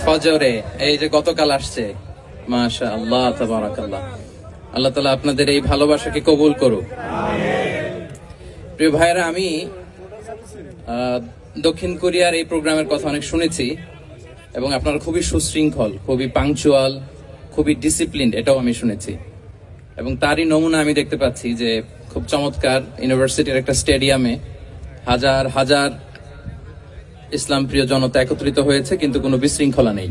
ফজরে এই যে গতকাল আসছে, মাশাআল্লাহ তাবারাকাল্লাহ। আল্লাহ তাআলা আপনাদের এই ভালোবাসাকে কবুল করুক। প্রিয় ভাইরা, আমি দক্ষিণ কোরিয়ার এই প্রোগ্রামের কথা অনেক শুনেছি এবং আপনারা খুবই সুশৃঙ্খল, খুবই পাংচুয়াল, খুবই ডিসিপ্লিনড, এটাও আমি শুনেছি। এবং তারই নমুনা আমি দেখতে পাচ্ছি যে খুব চমৎকার ইউনিভার্সিটির একটা স্টেডিয়ামে হাজার হাজার ইসলাম প্রিয় জনতা একত্রিত হয়েছে, কিন্তু কোনো বিশৃঙ্খলা নেই।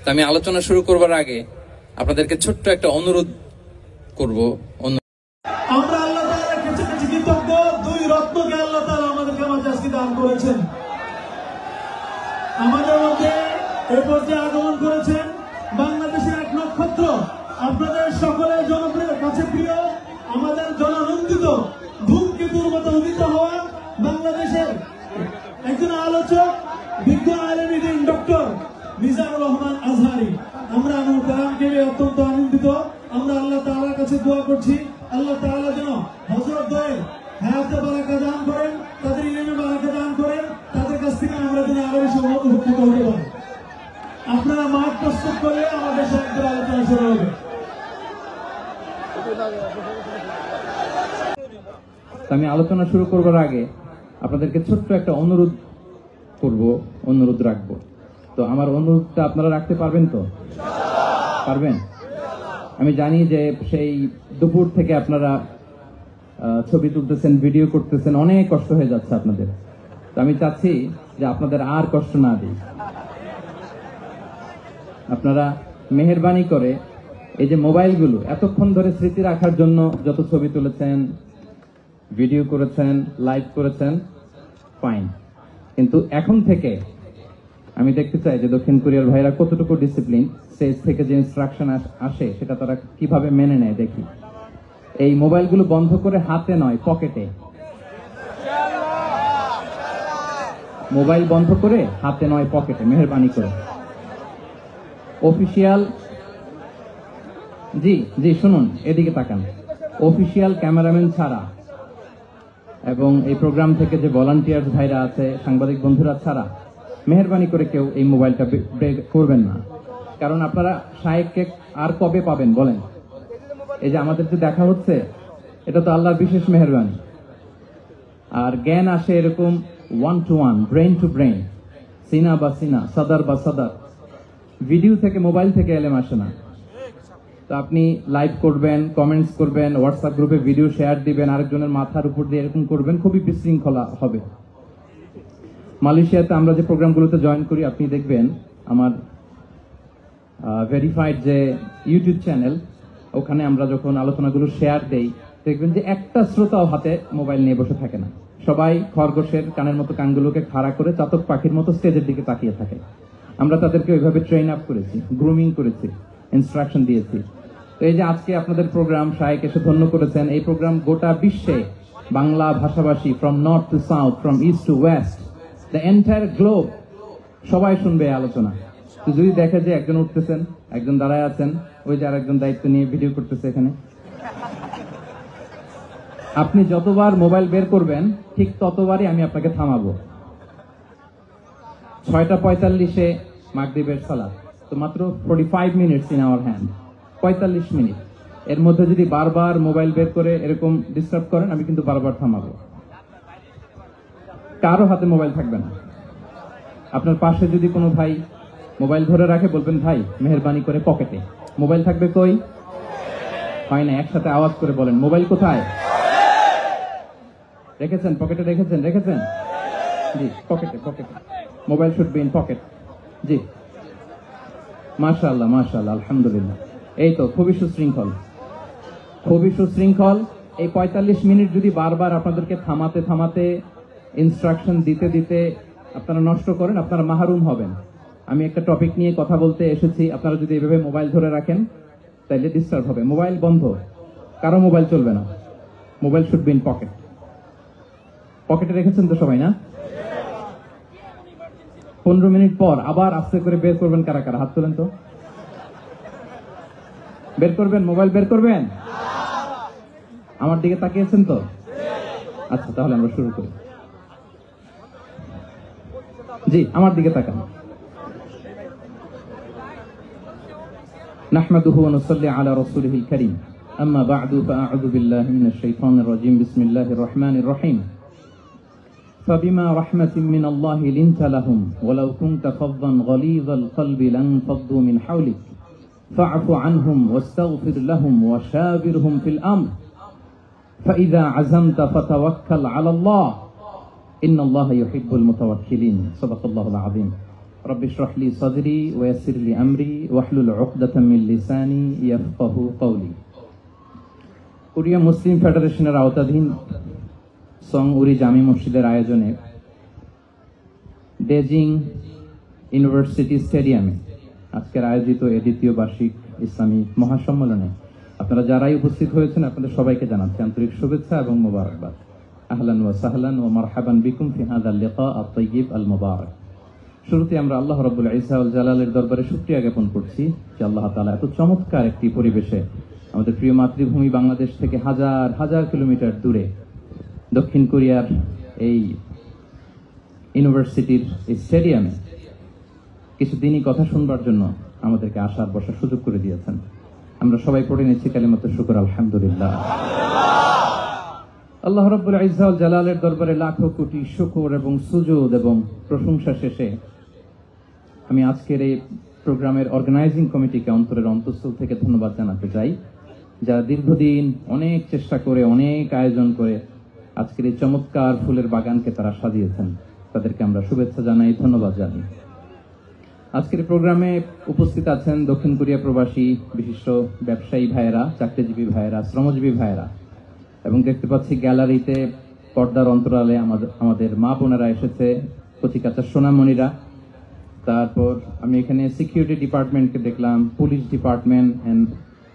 তো আমি আলোচনা শুরু করবার আগে আপনাদেরকে ছোট্ট একটা অনুরোধ করব। আমরা আল্লাহ তাআলার কাছে কৃতজ্ঞ, দুই রত্নকে আল্লাহ তাআলা আমাদেরকে আজকে দান করেছেন। আমাদের মধ্যে এই পর্যায়ে আগমন করেছেন বাংলাদেশের এক নক্ষত্র, আপনাদের সকলের জনপ্রিয় কাছে প্রিয়, আমাদের জনানন্দিত ধূমকেতুর মতো উদিত হওয়া বাংলাদেশের একজন আলোচক, বিজ্ঞ আলেমী দিন ডক্টর মিজানুর রহমান আজহারী। আমরা আমার কালামকে অত্যন্ত আনন্দিত। আমরা আল্লাহ তাআলার কাছে দোয়া করছি, আল্লাহ তাআলা যেন হযরত দ্বয়ের হায়াতে বারাকা দান করেন, তাদের ইলমে বারাকা দান করেন, তাদের কাছ থেকে আমরা যেন আরো বেশি উপকৃত হতে পারি। আপনারা মাঠ প্রস্তুত করলে আমাদের সাথে আলোচনা শুরু হবে। আমি আলোচনা শুরু করবার আগে আপনাদেরকে ছোট্ট একটা অনুরোধ রাখবো। তো আমার অনুরোধটা আপনারা রাখতে পারবেন তো? পারবেন? আমি জানি যে সেই দুপুর থেকে আপনারা ছবি তুলতেছেন, ভিডিও করতেছেন, অনেক কষ্ট হয়ে যাচ্ছে আপনাদের। তো আমি চাচ্ছি যে আপনাদের আর কষ্ট না দিই। আপনারা মেহেরবানি করে এই যে মোবাইলগুলো এতক্ষণ ধরে স্মৃতি রাখার জন্য যত ছবি তুলেছেন, ভিডিও করেছেন, লাইভ করেছেন, ফাইন, কিন্তু এখন থেকে আমি দেখতে চাই যে দক্ষিণ কোরিয়ার ভাইরা কতটুকু ডিসিপ্লিন, স্টেজ থেকে যে ইনস্ট্রাকশন আসে সেটা তারা কিভাবে মেনে নেয় দেখি। এই মোবাইলগুলো বন্ধ করে হাতে নয়, পকেটে। মোবাইল বন্ধ করে হাতে নয়, পকেটে, মেহেরবানি করে। অফিসিয়াল, জি শুনুন, এদিকে তাকান। অফিসিয়াল ক্যামেরাম্যান ছাড়া এবং এই প্রোগ্রাম থেকে যে ভলান্টিয়ার ভাইরা আছে, সাংবাদিক বন্ধুরা ছাড়া মেহেরবানি করে কেউ এই মোবাইলটা ব্রেক করবেন না। কারণ আপনারা শায়েখকে আর কবে পাবেন বলেন? এই যে আমাদের যে দেখা হচ্ছে, এটা তো আল্লাহর বিশেষ মেহেরবানি। আর জ্ঞান আসে এরকম 1 to 1, ব্রেন টু ব্রেন, সিনা বা সিনা, সাদার বা সাদার। ভিডিও থেকে, মোবাইল থেকে এলেম আসে না। তো আপনি লাইভ করবেন, কমেন্টস করবেন, হোয়াটসঅ্যাপ গ্রুপে ভিডিও শেয়ার দিবেন, আরেকজনের মাথার উপর দিয়ে এরকম করবেন, খুবই বিশৃঙ্খলা হবে। মালয়েশিয়াতে আমরা যে প্রোগ্রামগুলোতে জয়েন করি, আপনি দেখবেন আমার ভেরিফাইড যে ইউটিউব চ্যানেল, ওখানে আমরা যখন আলোচনাগুলো শেয়ার দেই, দেখবেন যে একটা শ্রোতাও হাতে মোবাইল নিয়ে বসে থাকে না। সবাই খরগোশের কানের মতো কানগুলোকে খাড়া করে চাতক পাখির মতো স্টেজের দিকে তাকিয়ে থাকে। আমরা তাদেরকে ওইভাবে ট্রেন আপ করেছি, গ্রুমিং করেছি, ইনস্ট্রাকশন দিয়েছি। তো এই যে আজকে আপনাদের প্রোগ্রাম, শায়েখ এসে ধন্য করেছেন, এই প্রোগ্রাম গোটা বিশ্বে বাংলা ভাষাভাষী, from north two south, from east two West, the entire globe, সবাই শুনবে এই আলোচনা। তো যদি দেখে যে একজন উঠতেছেন, একজন দাঁড়ায় আছেন, ওই যে আরেকজন দায়িত্ব নিয়ে ভিডিও করতেছে এখানে, আপনি যতবার মোবাইল বের করবেন ঠিক ততবারই আমি আপনাকে থামাবো। 6:45-এ মাগরিবের সালাত, তো মাত্র 45 minutes in our hand, 45 minute. এর মধ্যে যদি বারবার মোবাইল বের করে এরকম ডিস্টার্ব করেন, আমি কিন্তু বারবার থামাবো। কারো হাতে মোবাইল থাকবে না। আপনার পাশে যদি কোনো ভাই মোবাইল ধরে রাখে, বলবেন ভাই মেহেরবানি করে পকেটে। মোবাইল থাকবে কই? হয় না, একসাথে আওয়াজ করে বলেন, মোবাইল কোথায় রেখেছেন? পকেটে রেখেছেন? জি, পকেটে। Mobile should be in pocket. জি, মাশাআল্লাহ, আলহামদুলিল্লাহ। এই তো খুবই সুশৃঙ্খল। এই 45 মিনিট যদি বারবার আপনাদেরকে থামাতে ইনস্ট্রাকশন দিতে আপনারা নষ্ট করেন, আপনারা মাহরুম হবেন। আমি একটা টপিক নিয়ে কথা বলতে এসেছি, আপনারা যদি এভাবে মোবাইল ধরে রাখেন তাহলে ডিস্টার্ব হবে। মোবাইল বন্ধ, কারো মোবাইল চলবে না। Mobile should be in pocket. পকেটে রেখেছেন তো সবাই, না? 15 মিনিট পর আবার আস্তে করে বের করবেন। কারা কারা হাত তোলেন তো? বের করবেন, মোবাইল বের করবেন। আমার দিকে তাকিয়েছেন তো? আচ্ছা, তাহলে আমরা শুরু করি। জি, আমার দিকে তাকান। نحمده ونصلي على رسوله الكريم أما بعد فأعوذ بالله من الشيطان الرجيم بسم الله الرحمن الرحيم فبما رحمة من الله لنت لهم ولو كنت فظا غليظ القلب لانفضوا من حولك فاعف عنهم واستغفر لهم وشاورهم في الأمر فإذا عزمت فتوكل على الله إن الله يحب المتوكلين صدق الله العظيم رب اشرح لي صدري ويسر لي أمري واحلل عقدة من لساني يفقه قولي কোরিয়া মুসলিম ফেডারেশনের আওতাধীন সং উরি জামি মসজিদের আয়োজনে বেজিং ইউনিভার্সিটি স্টেডিয়ামে আজকের আয়োজিত এই দ্বিতীয় বার্ষিক ইসলামী মহাসম্মেলনে আপনারা যারাই উপস্থিত হয়েছেন আপনাদের সবাইকে জানাচ্ছি আন্তরিক শুভেচ্ছা এবং মোবারকবাদ আহলান ওয়া সাহলান ওয়া মারহাবান বিকুম ফি হাযাল লিকা আত-তাইয়িব আল মুবারক শুরুতে আমরা আল্লাহ রাব্বুল ইজ্জা ওয়াল জালালের দরবারে শুকরিয়া জ্ঞাপন করছি যে আল্লাহ তাআলা এত চমৎকার একটি পরিবেশে আমাদের প্রিয় মাতৃভূমি বাংলাদেশ থেকে হাজার হাজার কিলোমিটার দূরে দক্ষিণ কোরিয়ার এই ইউনিভার্সিটির এই স্টেডিয়ামে কিছুদিনই কথা শুনবার জন্য আমাদেরকে আসার বসার সুযোগ করে দিয়েছেন আমরা সবাই পড়ে নিচ্ছি কালিমাতুশ শুকর আলহামদুলিল্লাহ আল্লাহ রাব্বুল ইজ্জা ওয়াল জালালের দরবারে লাখো কোটি শুকর এবং সুজুদ এবং প্রশংসা শেষে আমি আজকের এই প্রোগ্রামের অর্গানাইজিং কমিটিকে অন্তরের অন্তঃস্থল থেকে ধন্যবাদ জানাতে চাই যারা দীর্ঘদিন অনেক চেষ্টা করে অনেক আয়োজন করে আজকের এই চমৎকার ফুলের বাগানকে তারা সাজিয়েছেন তাদেরকে আমরা শুভেচ্ছা জানাই ধন্যবাদ জানাই আজকের প্রোগ্রামে উপস্থিত আছেন দক্ষিণ কোরিয়া প্রবাসী বিশিষ্ট ব্যবসায়ী ভাইয়েরা চাকরিজীবী ভাইয়েরা শ্রমজীবী ভাইয়েরা এবং দেখতে পাচ্ছি গ্যালারিতে পর্দার অন্তরালে আমাদের মা বোনেরা এসেছে কচিকাচার সোনামণিরা তারপর আমি এখানে সিকিউরিটি ডিপার্টমেন্টকে দেখলাম police department and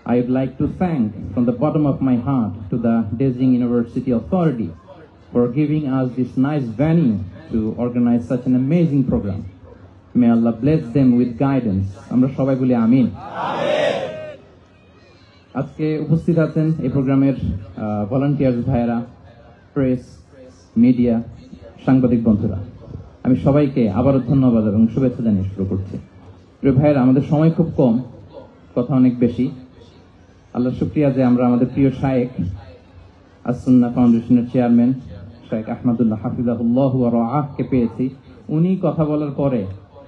I would like to thank from the bottom of my heart to the Daejeon University Authority for giving us this nice venue to organize such an amazing program. May Allah bless them with guidance. আমরা সবাই বলি আমিন আজকে উপস্থিত আছেন এই প্রোগ্রামের volunteers ভাইয়েরা press media সাংবাদিক বন্ধুরা আমি সবাইকে আবারও ধন্যবাদ এবং শুভেচ্ছা জানিয়ে শুরু করছি প্রিয় ভাইয়েরা আমাদের সময় খুব কম কথা অনেক বেশি আল্লাহ শুকরিয়া যে আমরা আমাদের প্রিয় শায়েখ আস-সুন্নাহ ফাউন্ডেশনের চেয়ারম্যান শায়েখ আহমদুল্লাহ হাফিজাহুল্লাহ ওয়া রাআহকে পেয়েছি উনি কথা বলার পরে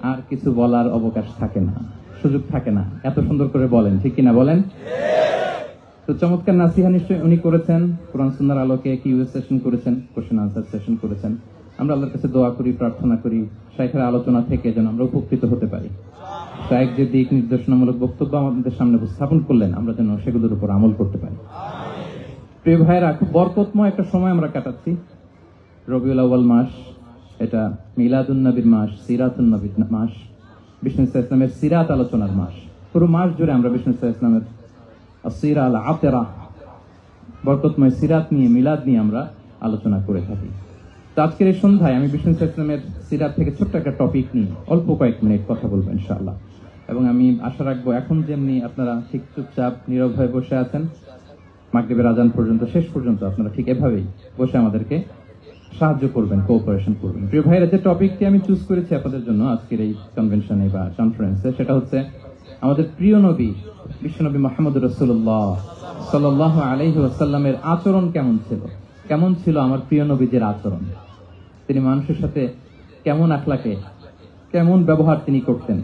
আর কিছু বলার অবকাশ থাকে না সুযোগ থাকে না এত সুন্দর করে বলেন ঠিক কিনা বলেন তো চমৎকার নাসিহা নিশ্চয়ই উনি করেছেন কোরআন সুন্নাহর আলোকে কিউএস সেশন করেছেন কোশ্চেন আনসার সেশন করেছেন আমরা আল্লাহর কাছে দোয়া করি প্রার্থনা করি শায়েখের আলোচনা থেকে যেন আমরা উপকৃত হতে পারি শায়েখ যে দিক নির্দেশনামূলক বক্তব্য আমাদের সামনে উপস্থাপন করলেন আমরা যেন সেগুলোর উপর আমল করতে পারি প্রিয় ভাইয়েরা খুব বরকতময় একটা সময় আমরা কাটাচ্ছি রবিউল আউয়াল মাস এটা মিলাদুন নবীর মাস সিরাতুন নবীর মাস বিষ্ণু ইসলামের সিরাত আলোচনার মাস পুরো মাস জুড়ে আমরা বিষ্ণু ইসলামের আসিরা আল আতেরা বরকতময় সিরাত নিয়ে মিলাদ নিয়ে আমরা আলোচনা করে থাকি তো আজকের এই সন্ধ্যায় আমি বিষ্ণু ইসলামের সিরাত থেকে ছোট্ট একটা টপিক নিয়ে অল্প কয়েক মিনিট কথা বলবো ইনশাআল্লাহ এবং আমি আশা রাখবো এখন যেমনি আপনারা ঠিক চুপচাপ নীরব হয়ে বসে আছেন মাগরিবের আজান পর্যন্ত শেষ পর্যন্ত আপনারা ঠিক এভাবেই বসে আমাদেরকে সাহায্য করবেন কোঅপারেশন করবেন প্রিয় ভাইরা যে টপিকটি আমি চুজ করেছি আপনাদের জন্য আজকের এই কনভেনশনে বা কনফারেন্সে সেটা হচ্ছে আমাদের প্রিয় নবী বিশ্বনবী মুহাম্মদ রাসূলুল্লাহ সাল্লাল্লাহু আলাইহি ওয়াসাল্লামের আচরণ কেমন ছিল আমার প্রিয় নবীজির আচরণ তিনি মানুষের সাথে কেমন আখলাকে কেমন ব্যবহার তিনি করতেন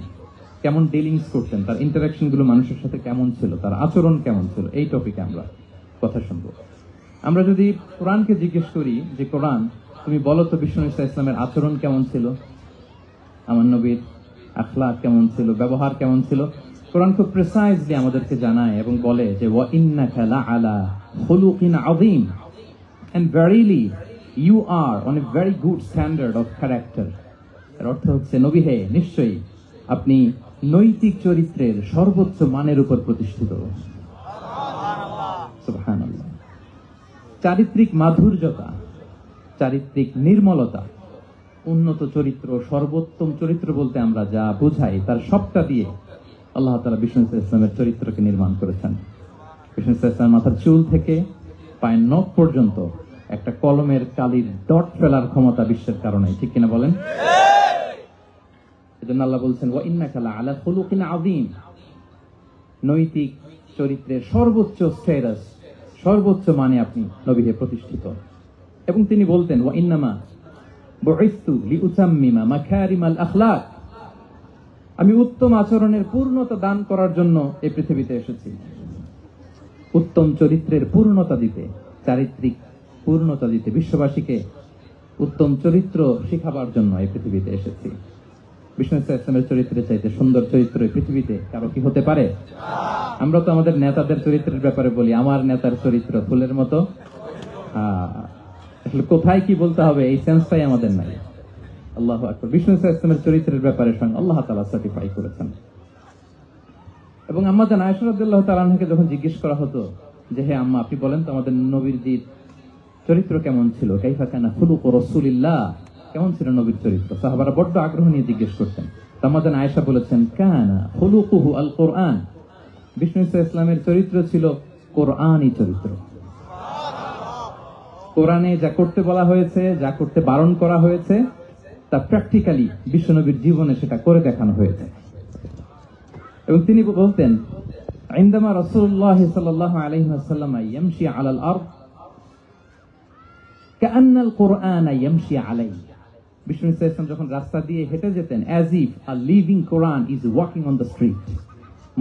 কেমন ডিলিংস করতেন তার ইন্টারাকশন গুলো মানুষের সাথে কেমন ছিল তার আচরণ কেমন ছিল এই টপিকে আমরা কথা শুনবো আমরা যদি কোরআনকে জিজ্ঞেস করি যে কোরআন তুমি বলো তো বিষ্ণু ইসলামের আচরণ কেমন ছিল আমার নবীর আখলাক কেমন ছিল ব্যবহার কেমন ছিল কোরআন খুব প্রিসাইজলি আমাদেরকে জানায় এবং বলে যে ওয়া ইন্নাকা লাআলা খুলুকিন আযীম and verily you are on a very good standard of character এর অর্থ হচ্ছে নবী হে নিশ্চয়ই আপনি নৈতিক চরিত্রের সর্বোচ্চ মানের উপর প্রতিষ্ঠিত সুবহানাল্লাহ চারিত্রিক মাধুর্যতা চারিত্রিক নির্মলতা উন্নত চরিত্র সর্বোত্তম চরিত্র বলতে আমরা যা বুঝাই তার সবটা দিয়ে আল্লাহ তাআলা বিষ্ণু ইসলামের চরিত্রকে নির্মাণ করেছেন বিষ্ণু ইসলামের মাথার চুল থেকে পায়ের নখ পর্যন্ত একটা কলমের কালির ডট ফেলার ক্ষমতা বিশ্বের কারণে ঠিক কিনা বলেন এজন্য আল্লাহ বলছেন ওয়া ইন্নাকা লাআলা খুলুকিন আযীম নৈতিক চরিত্রের সর্বোচ্চ স্ট্যাটাস, সর্বোচ্চ মানে আপনি নবী হয়ে প্রতিষ্ঠিত। এবং তিনি বলতেন, ওয়া ইন্নামা বুইসতু লিউতাম্মিমা মাকারিমাল আখলাক, আমি উত্তম আচরণের পূর্ণতা দান করার জন্য এই পৃথিবীতে এসেছি, উত্তম চরিত্রের পূর্ণতা দিতে, চারিত্রিক পূর্ণতা দিতে, বিশ্ববাসীকে উত্তম চরিত্র শিখাবার জন্য এই পৃথিবীতে এসেছি। বিষ্ণু ইসলামের চরিত্রের চাইতে সুন্দর চরিত্র এই পৃথিবীতে কারো কি হতে পারে? আমরা তো আমাদের নেতাদের চরিত্রের ব্যাপারে বলি, আমার নেতার চরিত্র ফুলের মতো। আসলে কোথায় কি বলতে হবে এই সেন্সটাই আমাদের নাই। আল্লাহু আকবার। বিষ্ণু ইসলামের চরিত্রের ব্যাপারে স্বয়ং আল্লাহ তাআলা সার্টিফাই করেছেন। এবং আম্মা জান আয়েশা রাদিয়াল্লাহু তাআলা আনহাকে যখন জিজ্ঞেস করা হতো যে হে আম্মা, আপনি বলেন তো আমাদের নবীর চরিত্র কেমন ছিল, কাইফা কানা খুলুকু রাসূলিল্লাহ, কেমন ছিল নবীর চরিত্র, সাহাবারা বড্ড আগ্রহ নিয়ে জিজ্ঞেস করতেন। আম্মা জান আয়েশা বলেছেন, কানা খুলুকুহু আল কোরআন, বিষ্ণু ইসলামের চরিত্র ছিল কোরআনী চরিত্র। কোরআনে যা করতে বলা হয়েছে, যা করতে বারণ করা হয়েছে, তা প্র্যাকটিক্যালি বিশ্বনবীর জীবনে সেটা করে দেখানো হয়েছে। এবং তিনি বলতেন, ইনদামা রাসূলুল্লাহ সাল্লাল্লাহু আলাইহি ওয়াসাল্লাম ইয়ামশি আলাল আরদ কাআন্নাল কুরআন ইয়ামশি আলাইহি, বিষ্ণু ইসলাম যখন রাস্তা দিয়ে হেঁটে যেতেন, as if a living Quran is walking on the street,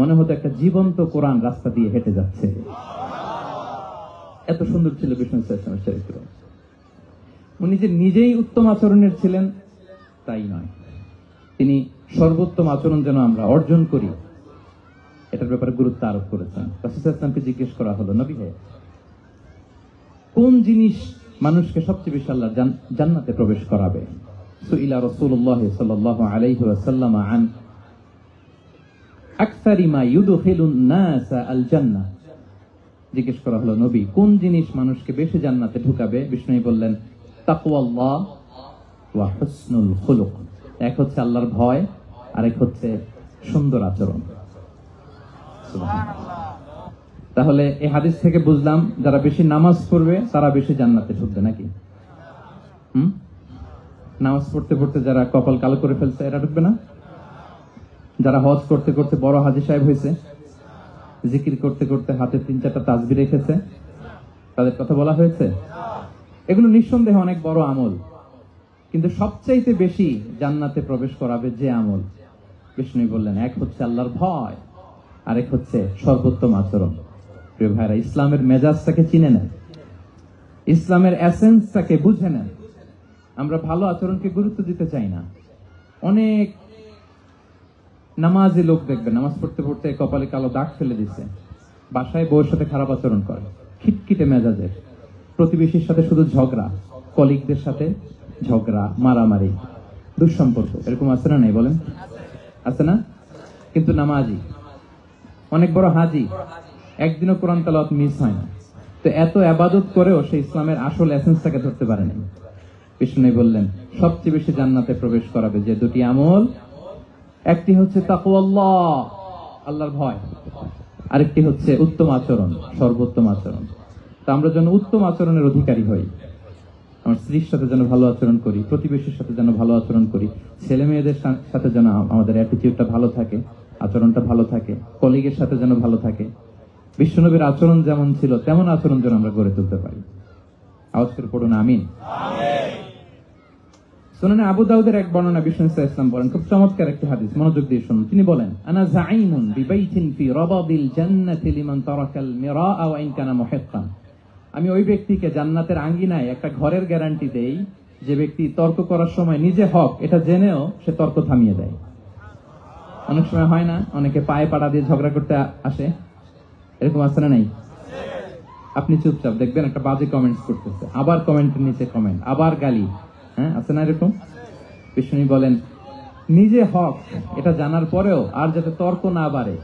মনে হতো একটা জীবন্ত কোরআন রাস্তা দিয়ে হেঁটে যাচ্ছে। এত সুন্দর ছিল বিষ্ণু ইসলামের চরিত্র। উনি যে নিজেই উত্তম আচরণের ছিলেন তাই নয়, তিনি সর্বোত্তম আচরণ যেন আমরা অর্জন করি এটার ব্যাপারে গুরুত্ব আরোপ করেছেন। রাসূল সাল্লাল্লাহু জিজ্ঞেস করা হলো, নবী হে, কোন জিনিস মানুষকে সবচেয়ে বেশি আল্লাহ জান্নাতে প্রবেশ করাবে? সুইলা রাসূলুল্লাহ সাল্লাল্লাহু আলাইহি ওয়াসাল্লাম আন আকসারি মা ইউদখিলুন নাস আল জান্নাহ, জিজ্ঞেস করা হলো, নবী কোন জিনিস মানুষকে বেশি জান্নাতে ঢুকাবে? বিষ্ণু বললেন, তাকওয়াল্লাহ ওয়া হুসনুল খুলুক, এক হচ্ছে আল্লাহর ভয়, আরেক হচ্ছে সুন্দর আচরণ। তাহলে এই হাদিস থেকে বুঝলাম যারা বেশি নামাজ পড়বে তারা বেশি জান্নাতে ঢুকবে নাকি? নামাজ পড়তে পড়তে যারা কপাল কালো করে ফেলছে এরা ঢুকবে না? যারা হজ করতে করতে বড় হাজী সাহেব হয়েছে, জিকির করতে করতে হাতে 3-4টা তাসবিহ রেখেছে, তাদের কথা বলা হয়েছে? এগুলো নিঃসন্দেহে অনেক বড় আমল, কিন্তু সবচাইতে বেশি জান্নাতে প্রবেশ করাবে যে আমল, বিষ্ণু বললেন, এক হচ্ছে আল্লাহর ভয়, আরেক হচ্ছে সর্বোত্তম আচরণ। প্রিয় ভাইরা, ইসলামের মেজাজটাকে চিনে নেন, ইসলামের এসেন্সটাকে বুঝে নেন। আমরা ভালো আচরণকে গুরুত্ব দিতে চাই না। অনেক নামাজি লোক দেখবেন নামাজ পড়তে পড়তে কপালে কালো দাগ ফেলে দিচ্ছে, বাসায় বউয়ের সাথে খারাপ আচরণ করে, খিটখিটে মেজাজের, প্রতিবেশীর সাথে শুধু ঝগড়া, কলিগদের সাথে ঝগড়া, মারামারি, দুঃসম্পর্ক, এরকম আছে না? নাই বলেন, আছে না? কিন্তু নামাজি, অনেক বড় হাজি, একদিনও কোরআন তেলাওয়াত মিস হয় না। তো এত ইবাদত করেও সে ইসলামের আসল এসেন্সটাকে ধরতে পারেনি। বিষ্ণু বললেন, সবচেয়ে বেশি জান্নাতে প্রবেশ করাবে যে দুটি আমল, একটি হচ্ছে তাকওয়াল্লাহ, আল্লাহর ভয়, আরেকটি হচ্ছে উত্তম আচরণ, সর্বোত্তম আচরণ। তা আমরা যেন উত্তম আচরণের অধিকারী হই। আমার স্ত্রীর সাথে যেন ভালো আচরণ করি, প্রতিবেশীর সাথে যেন ভালো আচরণ করি, ছেলে মেয়েদের সাথে যেন আমাদের অ্যাটিটিউডটা ভালো থাকে, আচরণটা ভালো থাকে, কলিগের সাথে যেন ভালো থাকে। বিশ্বনবীর আচরণ যেমন ছিল তেমন আচরণ যেন আমরা গড়ে তুলতে পারি। আওয়াজ করে পড়ুন আমিন। সুনানে আবু দাউদের এক বর্ণনা, বিষ্ণু ইসলাম বলেন, খুব চমৎকার একটি হাদিস, মনোযোগ দিয়ে শুনুন। তিনি বলেন, আনা যাঈমুন বিবাইতিন ফি রাবাদিল জান্নাতি লিমান তারাকাল মিরাআ ওয়া ইন কানা মুহিক্কান, আমি ওই ব্যক্তিকে জান্নাতের আঙ্গিনায় একটা ঘরের গ্যারান্টি দেই যে ব্যক্তি তর্ক করার সময় নিজে হক এটা জেনেও সে তর্ক থামিয়ে দেয়। অনেক সময় হয় না, অনেকে পায়ে পাড়া দিয়ে ঝগড়া করতে আসে, এরকম আছে না নাই? আপনি চুপচাপ দেখবেন একটা বাজে কমেন্টস করতেছে, আবার কমেন্টের নিচে কমেন্ট, আবার গালি, হ্যাঁ আছে না এরকম? বিষ্ণু বলেন, নিজে হক এটা জানার পরেও আর যাতে তর্ক না বাড়ে,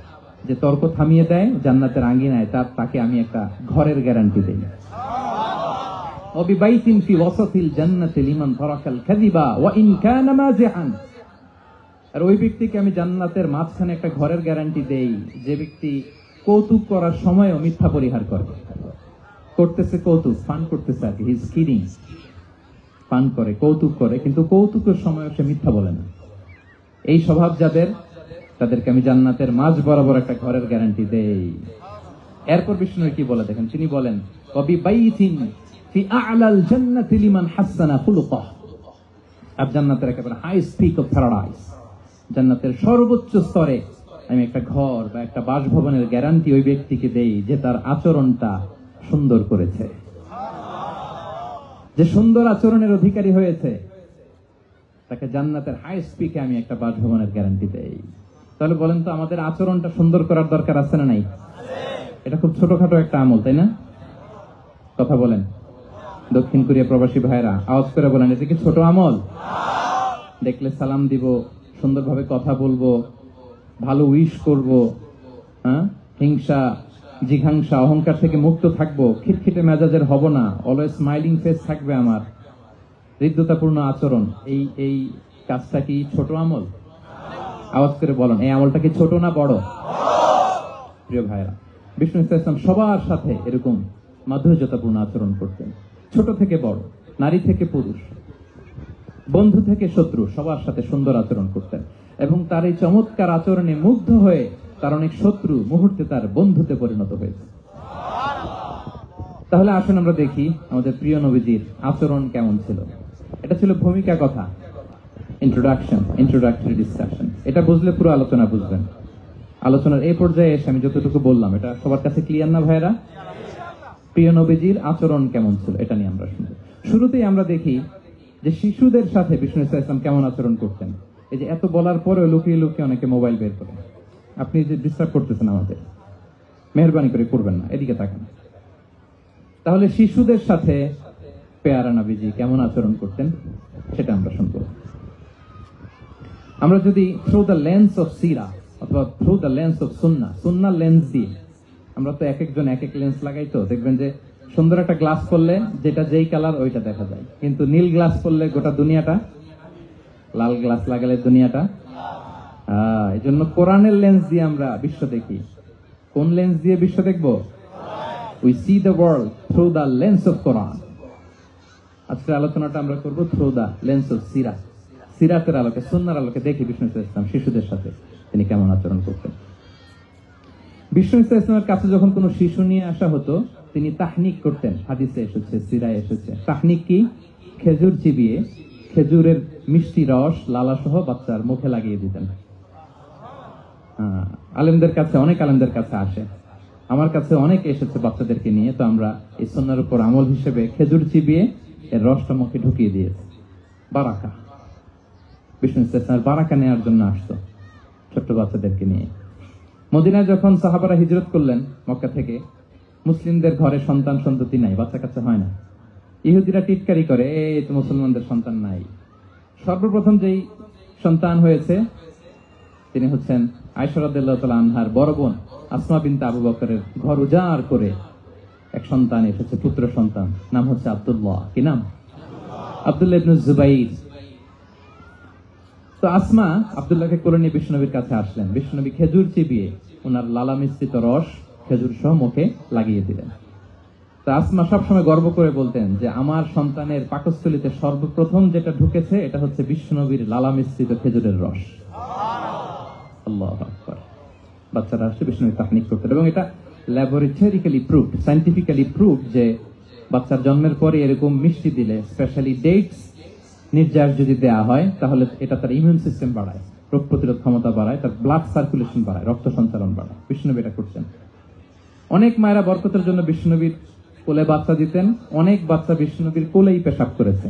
যে তর্ক থামিয়ে দেয় জান্নাতের আঙ্গিনায়, তাকে আমি একটা ঘরের গ্যারান্টি দেই। ওয়াবিবাইতিন ফি ওয়াসাতিল জান্নাতি লিমান তারাকাল কাযিবা ওয়া ইন কানা মাযিহান, আর ওই ব্যক্তিকে আমি জান্নাতের মাঝখানে একটা ঘরের গ্যারান্টি দেই যে ব্যক্তি কৌতুক করার সময়ও মিথ্যা পরিহার করে। করতেছে কৌতুক, ফান করতেছে আর কি, হি ইজ কিডিং, ফান করে, কৌতুক করে, কিন্তু কৌতুকের সময় সে মিথ্যা বলে না। এই স্বভাব যাদের, তাদেরকে আমি জান্নাতের মাঝ বরাবর একটা ঘরের গ্যারান্টি দেই। এরপর বিষ্ণু কি বলে দেখেন, তিনি বলেন ওয়াবিবাইতিন ফি আ'লাল জান্নাতি লিমান হাসানা খুলুকাহ। আর জান্নাতের একেবারে হাইস্ট পিক অফ প্যারাডাইস, জান্নাতের সর্বোচ্চ স্তরে আমি একটা ঘর বা একটা বাসভবনের গ্যারান্টি ওই ব্যক্তিকে দেই যে তার আচরণটা সুন্দর করেছে, যে সুন্দর আচরণের অধিকারী হয়েছে, তাকে জান্নাতের হাইস্ট পিকে আমি একটা বাসভবনের গ্যারান্টি দেই। তাহলে বলেন তো আমাদের আচরণটা সুন্দর করার দরকার আছে না নাই? এটা খুব ছোটখাটো একটা আমল, তাই না? কথা বলেন দক্ষিণ কোরিয়া প্রবাসী ভাইরা, আওয়াজ করে বলেন এটা কি ছোট আমল? দেখলে সালাম দিব, সুন্দরভাবে কথা বলবো, ভালো উইশ করব, হ্যাঁ, হিংসা জিঘাংসা অহংকার থেকে মুক্ত থাকবো, খিটখিটে মেজাজের হব না, অলওয়েজ স্মাইলিং ফেস থাকবে আমার, হৃদ্যতাপূর্ণ আচরণ। এই কাজটা কি ছোট আমল? আওয়াজ করে বলেন এই আমলটা কি ছোট না বড়? প্রিয় ভাইরা, বিষ্ণু ইসলাম সবার সাথে এরকম মাধুর্যতাপূর্ণ আচরণ করতেন, ছোট থেকে বড়, নারী থেকে পুরুষ, বন্ধু থেকে শত্রু, সবার সাথে সুন্দর আচরণ করতেন। এবং তার এই চমৎকার আচরণে মুগ্ধ হয়ে তার অনেক শত্রু মুহূর্তে তার বন্ধুতে পরিণত হয়েছে। তাহলে আসুন আমরা দেখি আমাদের প্রিয় নবীজির আচরণ কেমন ছিল। এটা ছিল ভূমিকা কথা, ইন্ট্রোডাক্টরি ডিসকাশন। এটা বুঝলে পুরো আলোচনা বুঝবেন। আলোচনার এই পর্যায়ে এসে আমি যতটুকু বললাম এটা সবার কাছে ক্লিয়ার না ভাইরা? প্রিয় নবীজির আচরণ কেমন ছিল এটা নিয়ে আমরা শুনবো। শুরুতেই আমরা দেখি যে শিশুদের সাথে বিষ্ণু ইসলাম কেমন আচরণ করতেন। এই যে এত বলার পরেও লুকিয়ে লুকিয়ে অনেকে মোবাইল বের করেন, আপনি যে ডিস্টার্ব করতেছেন আমাদের, মেহরবানি করে করবেন না, এদিকে তাকান। তাহলে শিশুদের সাথে পেয়ারা নবীজি কেমন আচরণ করতেন সেটা আমরা শুনবো। আমরা যদি থ্রু দ্য লেন্স অফ সিরা অথবা through the lens of Sunnah lens দিয়ে, আমরা তো এক একজন এক এক লেন্স লাগাই, তো দেখবেন যে সুন্দর একটা গ্লাস করলে যেটা যেই কালার ওইটা দেখা যায়, কিন্তু নীল গ্লাস করলে গোটা দুনিয়াটা, লাল গ্লাস লাগালে দুনিয়াটা। এই জন্য কোরআনের লেন্স দিয়ে আমরা বিশ্ব দেখি। কোন লেন্স দিয়ে বিশ্ব দেখবো? We see the world through the lens of Quran. আজকের আলোচনাটা আমরা করবো থ্রু দ্য লেন্স অফ সিরাতের আলোকে, সুন্নাহর আলোকে দেখি বিষ্ণু ইসলাম শিশুদের সাথে তিনি কেমন আচরণ করতেন। বিষ্ণু ইসলামের কাছে যখন কোনো শিশু নিয়ে আসা হতো তিনি তাহনিক করতেন। হাদিসে এসেছে, সিরায় এসেছে। তাহনিক কি? খেজুর চিবিয়ে খেজুরের মিষ্টি রস লালা সহ বাচ্চার মুখে লাগিয়ে দিতেন। আলেমদের কাছে, অনেক আলেমদের কাছে আসে, আমার কাছে অনেক এসেছে বাচ্চাদেরকে নিয়ে, তো আমরা এই সুন্নাহর উপর আমল হিসেবে খেজুর চিবিয়ে এর রসটা মুখে ঢুকিয়ে দিয়েছি। বারাকা, বিষ্ণু ইসলামের বারাকা নেওয়ার জন্য আসতো ছোট্ট বাচ্চাদেরকে নিয়ে। মদিনায় যখন সাহাবারা হিজরত করলেন মক্কা থেকে, মুসলিমদের ঘরে সন্তান সন্ততি নাই, বাচ্চা কাচ্চা হয় না। ইহুদিরা টিটকারি করে, এই তো মুসলমানদের সন্তান নাই। সর্বপ্রথম যেই সন্তান হয়েছে তিনি হচ্ছেন আয়েশা রাদিয়াল্লাহু তাআলা আনহার বড় বোন আসমা বিনতে আবু বকরের ঘর উজাড় করে এক সন্তান এসেছে, পুত্র সন্তান, নাম হচ্ছে আব্দুল্লাহ। কি নাম? আব্দুল্লাহ ইবনে জুবাইর। তো আসমা আব্দুল্লাহকে কোলে নিয়ে বিষ্ণুনবীর কাছে আসলেন। বিষ্ণুনবী খেজুর চিবিয়ে ওনার লালা মিশ্রিত রস খেজুর সহ মুখে লাগিয়ে দিলেন। তো আসমা সবসময় গর্ব করে বলতেন যে আমার সন্তানের পাকস্থলীতে সর্বপ্রথম যেটা ঢুকেছে এটা হচ্ছে বিষ্ণুনবীর লালা মিশ্রিত খেজুরের রস। আল্লাহু আকবার। বাচ্চারা আসছে বিষ্ণুনবী তাহনিক করতেন, এবং এটা ল্যাবরেটরিক্যালি প্রুভড, সায়েন্টিফিক্যালি প্রুভড যে বাচ্চার জন্মের পরে এরকম মিষ্টি দিলে, স্পেশালি ডেটস নির্যাস যদি দেয়া হয়, তাহলে এটা তার ইমিউন সিস্টেম বাড়ায়, রোগ প্রতিরোধ ক্ষমতা বাড়ায়, তার ব্লাড সার্কুলেশন বাড়ায়, রক্ত সঞ্চালন বাড়ায়। বিষ্ণুনবী এটা করতেন। অনেক মায়েরা বরকতের জন্য বিষ্ণুনবীর কোলে বাচ্চা দিতেন। অনেক বাচ্চা বিষ্ণুনবীর কোলেই পেশাব করেছে,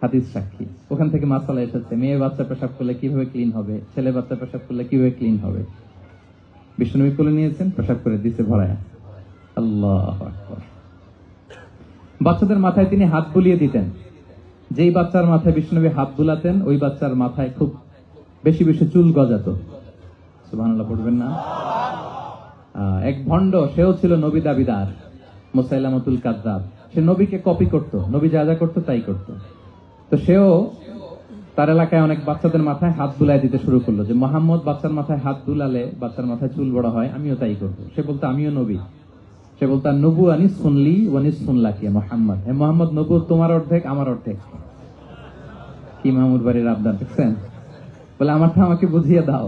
হাদিস সাক্ষী। ওখান থেকে মাসালা এসেছে, মেয়ে বাচ্চা পেশাব করলে কিভাবে ক্লিন হবে, ছেলে বাচ্চা পেশাব করলে কিভাবে ক্লিন হবে। বিষ্ণুনবী কোলে নিয়েছেন, পেশাব করে দিতে ভরায়। আল্লাহু আকবার। বাচ্চাদের মাথায় তিনি হাত বুলিয়ে দিতেন। যেই বাচ্চার মাথায় বিষ্ণুনবী হাত বুলাতেন ওই বাচ্চার মাথায় খুব বেশি বেশি চুল গজাতো। সুবহানাল্লাহ পড়বেন না? এক ভণ্ড, সেও ছিল নবী দাবিদার, মুসাইলামাতুল কাযযাব। সে নবীকে কপি করত, নবী যা যা করতো তাই করত। তো সেও তার এলাকায় অনেক বাচ্চাদের মাথায় হাত বুলাই দিতে শুরু করলো, যে মুহাম্মদ বাচ্চার মাথায় হাত বুলালে বাচ্চার মাথায় চুল বড় হয়, আমিও তাই করবো। সে বলতো আমিও নবী। সে বলতো নবু আনিস শুনলি ওয়ানিস শুনলাকি মোহাম্মদ, হে মোহাম্মদ, নবু তোমার অর্ধেক আমার অর্ধেক। কি মামুর বাড়ির আবদার দেখছেন? বলে আমারটা আমাকে বুঝিয়ে দাও।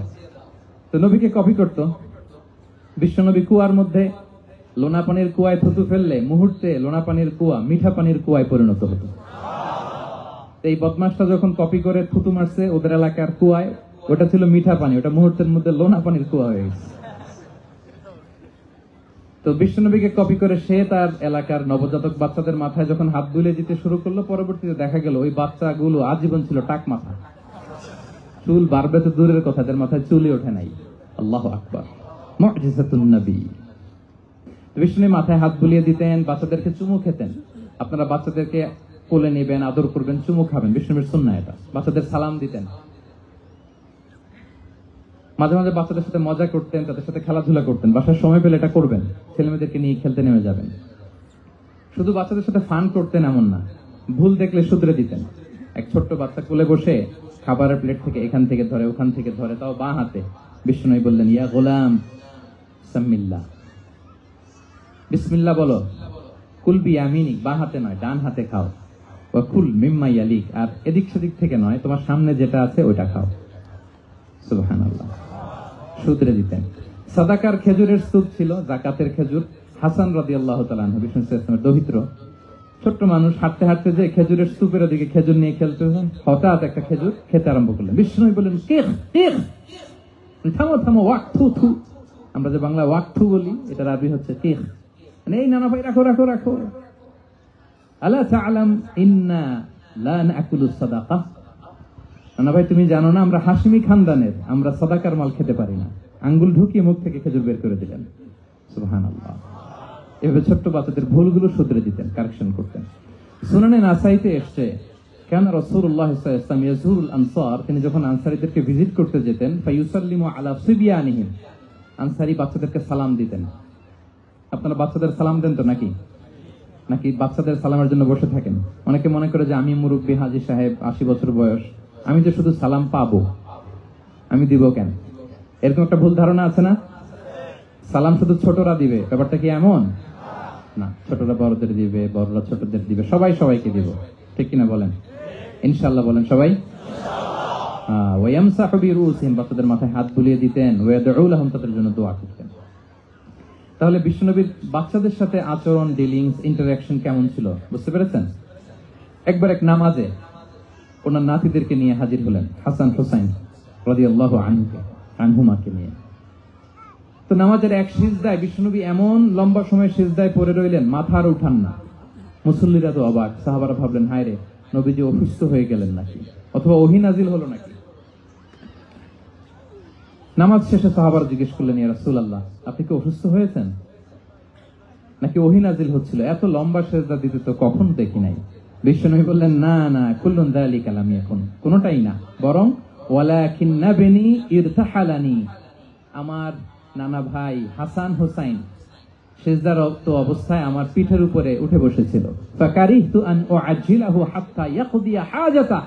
তো নবীকে কপি করত। বিশ্বনবী কুয়ার মধ্যে লোনা পানির কুয়ায় থুতু ফেললে মুহূর্তে লোনা পানির কুয়া মিঠা পানির কুয়ায় পরিণত হতো। এই বদমাসটা যখন কপি করে থুতু মারছে ওদের এলাকার কুয়ায়, ওটা ছিল মিঠা পানি, ওটা মুহূর্তের মধ্যে লোনা পানির কুয়া হয়ে গেছে। তো বিশ্বনবীকে কপি করে সে তার এলাকার নবজাতক বাচ্চাদের মাথায় যখন হাত বুলিয়ে দিতে শুরু করলো, পরবর্তীতে দেখা গেল ওই বাচ্চাগুলো আজীবন ছিল টাক মাথা। চুল বাড়বে তো দূরের কথা, তাদের মাথায় চুলই ওঠে নাই। আল্লাহু আকবার, মুজিজাতুন নবী। বিষ্ণু মাথায় হাত বুলিয়ে দিতেন, বাচ্চাদেরকে চুমু খেতেন। আপনারা বাচ্চাদেরকে কোলে নেবেন, আদর করবেন, চুমু খাবেন, বিষ্ণুর সুন্নাহ এটা। বাচ্চাদের সালাম দিতেন, মাঝে মাঝে বাচ্চাদের সাথে মজা করতেন, তাদের সাথে খেলাধুলা করতেন। বাসার সময় পেলে এটা করবেন, ছেলেমেয়েদেরকে নিয়ে খেলতে নেমে যাবেন। শুধু বাচ্চাদের সাথে ফান করতেন এমন না, ভুল দেখলে শুধরে দিতেন। এক ছোট্ট বাচ্চা কোলে বসে খাবারের প্লেট থেকে এখান থেকে ধরে ওখান থেকে ধরে, তাও বাঁ হাতে। বিষ্ণু বললেন, ইয়া গোলাম সাম্মিল্লাহ, বিসমিল্লাহ বলো। কুল বিয়ামিনিক, বাঁ হাতে নয় ডান হাতে খাও। ওয়া কুল মিম্মা ইয়ালিক, আর এদিক সেদিক থেকে নয়, তোমার সামনে যেটা আছে ওইটা খাও। সুবহানাল্লাহ, শুধরে দিতেন। সাদাকার খেজুরের স্তূপ ছিল, যাকাতের খেজুর। হাসান রাদিয়াল্লাহু তাআলা আনহু, বিষ্ণু ইসলামের দৌহিত্র, ছোট্ট মানুষ, হাঁটতে হাঁটতে যে খেজুরের স্তূপের দিকে খেজুর নিয়ে খেলতে, হঠাৎ একটা খেজুর খেতে আরম্ভ করলেন। বিষ্ণু বললেন, থামো থামো, ওয়াক থু থু। আমরা যে বাংলা ওয়াক থু বলি, এটার আরবি হচ্ছে কেখ। মানে এই নানা ভাই রাখো রাখো রাখো। আলা তাআলাম ইন্না লা নাকুলুস সাদাকাহ, নানা ভাই তুমি জানো না আমরা হাশিমি খানদানের, আমরা সাদাকার মাল খেতে পারি না। আঙ্গুল ঢুকিয়ে মুখ থেকে খেজুর বের করে দিলেন। সুবহানাল্লাহ। এভাবে ছোট্ট বাচ্চাদের ভুলগুলো শুধরে দিতেন, কারেকশন করতেন। সুনানে নাসাইতে এসছে, কেন রাসূলুল্লাহ সাল্লাল্লাহু আলাইহি ওয়াসাল্লাম ইয়াজুরুল আনসার, তিনি যখন আনসারীদেরকে ভিজিট করতে যেতেন, ফায়ুসাল্লিমু আলা সিবিয়ানিহিম, আনসারী বাচ্চাদেরকে সালাম দিতেন। আপনারা বাচ্চাদের সালাম দেন তো নাকি? নাকি বাচ্চাদের সালামের জন্য বসে থাকেন? অনেকে মনে করে যে আমি মুরব্বী হাজী সাহেব, 80 বছর বয়স, আমি তো শুধু সালাম পাবো, আমি দিব কেন? এরকম একটা ভুল ধারণা আছে না? সালাম শুধু ছোটরা দিবে, ব্যাপারটা কি এমন না? ছোটরা বড়দের দিবে, বড়রা ছোটদের দিবে, সবাই সবাইকে দিব, ঠিক কিনা বলেন? ইনশাআল্লাহ বলেন সবাই। ওয়ায়ামসাহু বিরুসিহিম, বাচ্চাদের মাথায় হাত বুলিয়ে দিতেন। ওয়াদউ লাহুম, তাদের জন্য দোয়া করতেন। তাহলে বিশ্বনবীর বাচ্চাদের সাথে আচরণ, ডিলিংস, ইন্টারঅ্যাকশন কেমন ছিল বুঝতে পেরেছেন? একবার এক নামাজে ওনার নাতিদেরকে নিয়ে হাজির হলেন, হাসান হুসাইন রাদিয়াল্লাহু আনহুমাকে নিয়ে। তো নামাজের এক সিজদায় বিশ্বনবী এমন লম্বা সময় সিজদায় পড়ে রইলেন, মাথা আর উঠান না। মুসল্লিরা তো অবাক, সাহাবারা ভাবলেন, হায় রে, নবীজি অসুস্থ হয়ে গেলেন নাকি, অথবা ওহী নাজিল হলো নাকি। নামাজ শেষে সাহাবারা জিজ্ঞেস করলেন, ইয়া রাসূলুল্লাহ, আপনি কি অসুস্থ হয়েছেন নাকি ওহী নাজিল হচ্ছিল? এত লম্বা সিজদা দিতে তো কখনো দেখি নাই। বিশ্বনবী বললেন, না না, কুল্লুন যালিকা লাম ইয়াকুন, কোনটাই না, বরং ওয়ালাকিন্না বিনি ইরতাহালানি, আমার নানা ভাই হাসান হুসাইন সিজদারত অবস্থায় আমার পিঠের উপরে উঠে বসেছিল। ফাকারিহতু আন উআজ্জিলাহু হাত্তা ইয়াকদিয়া হাজাতা,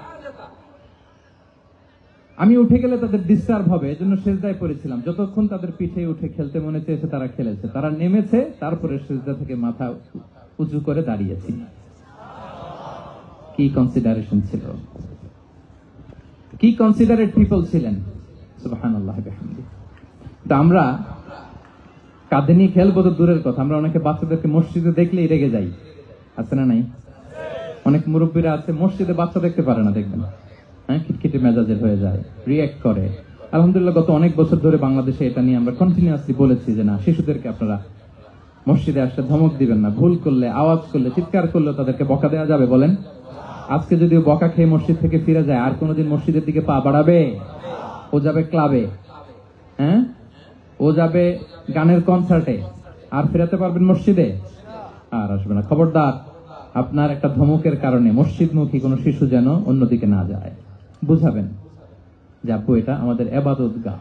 আমি উঠে গেলে তাদের ডিস্টার্ব হবে, এজন্য সিজদায় পড়েছিলাম। যতক্ষণ তাদের পিঠে উঠে খেলতে মনে চেয়েছে তারা খেলেছে, তারা নেমেছে, তারপরে সিজদা থেকে মাথা উঁচু করে দাঁড়িয়েছি। কি কনসিডারেশন ছিল, কি কনসিডারেট পিপল ছিলেন। সুবহানাল্লাহ বিহামদিহি। তো আমরা কাঁধে নিয়ে খেলবো তো দূরের কথা, আমরা অনেকে বাচ্চাদেরকে মসজিদে দেখলেই রেগে যাই, আছে না নাই? অনেক মুরব্বীরা আছে মসজিদে বাচ্চা দেখতে পারে না, দেখবেন হ্যাঁ, খিটখিটে মেজাজের হয়ে যায়, রিঅ্যাক্ট করে। আলহামদুলিল্লাহ গত অনেক বছর ধরে বাংলাদেশে এটা নিয়ে আমরা কন্টিনিউয়াসলি বলেছি যে না, শিশুদেরকে আপনারা মসজিদে আসলে ধমক দিবেন না, ভুল করলে, আওয়াজ করলে, চিৎকার করলে তাদেরকে বকা দেওয়া যাবে? বলেন। আজকে যদিও বকা খেয়ে মসজিদ থেকে ফিরে যায়, আর কোনোদিন মসজিদের দিকে পা বাড়াবে? ও যাবে ক্লাবে, হ্যাঁ, ও যাবে গানের কনসার্টে, আর ফেরাতে পারবেন মসজিদে? আর আসবে না। খবরদার, আপনার একটা ধমকের কারণে মসজিদমুখী কোনো শিশু যেন অন্যদিকে না যায়। বুঝাবেন যে আব্বু, এটা আমাদের ইবাদতগাহ,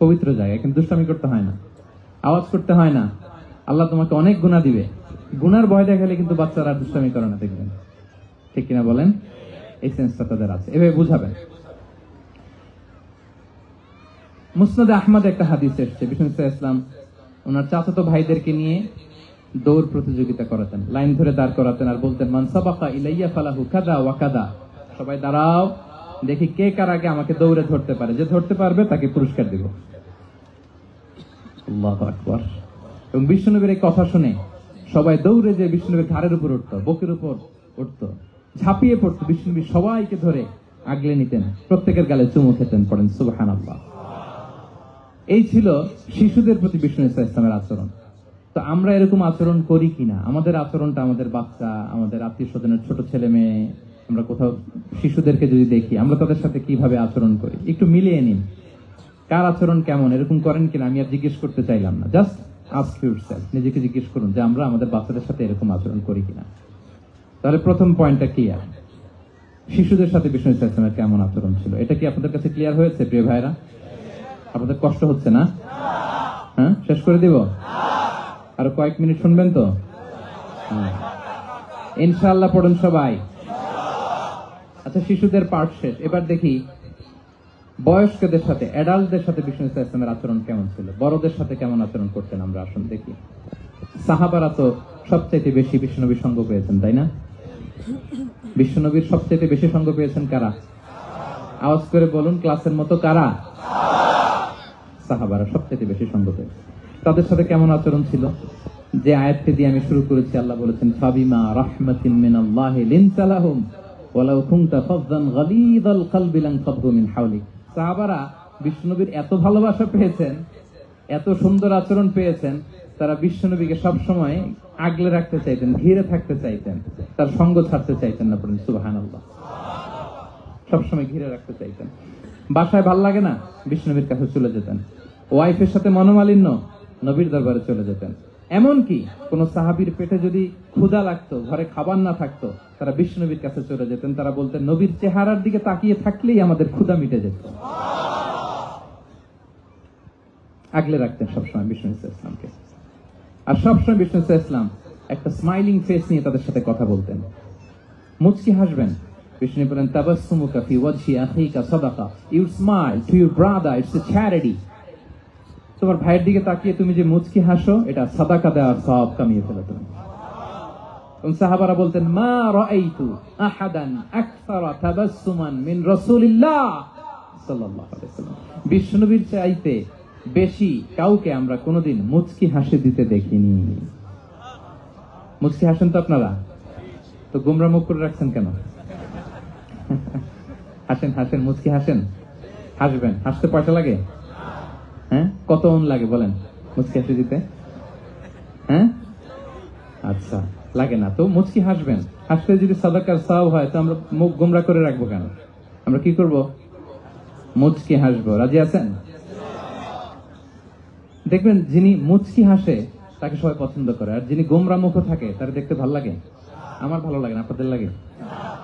পবিত্র জায়গা, কিন্তু দুষ্টামি করতে হয় না, আওয়াজ করতে হয় না, আল্লাহ তোমাকে অনেক গুনাহ দিবে। গুনার ভয় দেখালে কিন্তু বাচ্চারা দুষ্টামি করে না, দেখবেন, ঠিক কিনা বলেন? এই সেন্সটা তাদের আছে, এভাবে বুঝাবেন। মুসনাদে আহমদে একটা হাদিস এসেছে, বিষ্ণু ইসলাম ওনার চাচাতো ভাইদেরকে নিয়ে দৌড় প্রতিযোগিতা করাতেন, লাইন ধরে দাঁড় করাতেন, আর বলতেন, মান সাবাকা ইলাইয়া ফালাহু কাদা ওয়া কাদা, সবাই দাঁড়াও, দেখি কে কার আগে আমাকে দৌড়ে ধরতে পারে, যে ধরতে পারবে তাকে পুরস্কার দিব। আল্লাহু আকবার। এবং বিশ্বনবীর এই কথা শুনে সবাই দৌড়ে যে বিশ্বনবীর ঘাড়ের উপর উঠতো, বুকের উপর উঠতো, ঝাঁপিয়ে পড়তো, বিশ্বনবী সবাইকে ধরে আগলে নিতেন, প্রত্যেকের গালে চুমু খেতেন, পড়েন সুবহানাল্লাহ। এই ছিল শিশুদের প্রতি বিষ্ণু ইসলামের আচরণ। তো আমরা এরকম আচরণ করি কিনা? আমাদের আচরণটা আমাদের বাচ্চা, আমাদের আত্মীয় স্বজনের ছোট ছেলে মেয়ে, আমরা কোথাও শিশুদেরকে যদি দেখি, আমরা তাদের সাথে কিভাবে আচরণ করি একটু মিলিয়ে নিন। কার আচরণ কেমন, এরকম করেন কিনা আমি আর জিজ্ঞেস করতে চাইলাম না, জাস্ট আস্ক ইউরসেলফ, নিজেকে জিজ্ঞেস করুন যে আমরা আমাদের বাচ্চাদের সাথে এরকম আচরণ করি কিনা। তাহলে প্রথম পয়েন্টটা ক্লিয়ার, শিশুদের সাথে বিষ্ণু ইসলামের কেমন আচরণ ছিল। এটা কি আপনাদের কাছে ক্লিয়ার হয়েছে প্রিয় ভাইরা? আপনাদের কষ্ট হচ্ছে না? হ্যাঁ, শেষ করে দিব? আরো কয়েক মিনিট শুনবেন তো? ইনশাআল্লাহ পড়ুন সবাই। আচ্ছা, শিশুদের পার্ট শেষ, এবার দেখি বয়স্কদের সাথে, অ্যাডাল্টদের সাথে বিষ্ণু ইসলামের আচরণ কেমন ছিল, বড়দের সাথে কেমন আচরণ করতেন আমরা আসুন দেখি। সাহাবারা তো সবচাইতে বেশি বিশ্বনবীর সঙ্গ পেয়েছেন, তাই না? বিশ্বনবীর সবচাইতে বেশি সঙ্গ পেয়েছেন কারা? আওয়াজ করে বলুন, ক্লাসের মতো কারা? সাহাবারা সবচাইতে বেশি সঙ্গ পেয়েছেন। তাদের সাথে কেমন আচরণ ছিল? যে আয়াতটি দিয়ে আমি শুরু করেছি, আল্লাহ বলেছেন ফাবিমা রাহমাতিন মিনাল্লাহি লিনতা লাহুম ওয়ালাউ কুনতা ফাযযান গালিযাল কলবি লানফাদু মিন হাওলিক। সাহাবারা বিশ্বনবীর এত ভালোবাসা পেয়েছেন, এত সুন্দর আচরণ পেয়েছেন, তারা বিশ্বনবীকে সবসময় আগলে রাখতে চাইতেন, ঘিরে থাকতে চাইতেন, তার সঙ্গ ছাড়তে চাইতেন না। পড়েন সুবহানাল্লাহ। সবসময় ঘিরে রাখতে চাইতেন। বাসায় ভাল লাগে না, বিশ্বনবীর কাছে চলে যেতেন। ওয়াইফের সাথে মনোমালিন্য, নবীর দরবারে চলে যেতেন। এমনকি কোন সাহাবীর পেটে যদি ক্ষুধা লাগতো, ঘরে খাবার না থাকতো, তারা বিশ্বনবীর কাছে চলে যেতেন। তারা বলতেন নবীর চেহারার দিকে তাকিয়ে থাকলেই আমাদের ক্ষুধা মিটে যেত। আগলে রাখতেন সবসময় বিষ্ণু ইসলামকে। আর সবসময় বিষ্ণু ইসলাম একটা স্মাইলিং ফেস নিয়ে তাদের সাথে কথা বলতেন, মুচকি হাসবেন। বিষ্ণু বলেন তাবাসসুমুকা ফি ওয়াজহি আখিকা সাদাকা, you smile to your brother, it's a charity. তোমার ভাইয়ের দিকে তাকিয়ে তুমি যে মুচকি হাসো, এটা সাদাকা দেওয়ার সওয়াব কামিয়ে ফেলো তুমি। এবং সাহাবারা বলতেন মা রাআইতু আহাদান আকসারা তাবাসসুমান মিন রাসূলিল্লাহ সাল্লাল্লাহু আলাইহি ওয়াসাল্লাম। বিশ্বনবীর চাইতে বেশি কাউকে আমরা কোনোদিন মুচকি হাসি দিতে দেখিনি। মুচকি হাসেন তো আপনারা? তো গোমরা মুখ করে রাখছেন কেন? হাসেন হাসেন, মুচকি হাসেন, হাসবেন। হাসতে পয়সা লাগে? হ্যাঁ, কত লাগে বলেন মুচকি হাসি দিতে? হ্যাঁ, আচ্ছা, লাগে না তো মুচকি হাসবেন। হাসতে যদি সাদাকার সওয়াব হয়, তো আমরা মুখ গোমরা করে রাখবো কেন? আমরা কি করব? মুচকি হাসবো। রাজি আছেন? দেখবেন যিনি মুচকি হাসে তাকে সবাই পছন্দ করে, আর যিনি গোমরা মুখ থাকে তার দেখতে ভালো লাগে। আমার ভালো লাগে না, আপনাদের লাগে?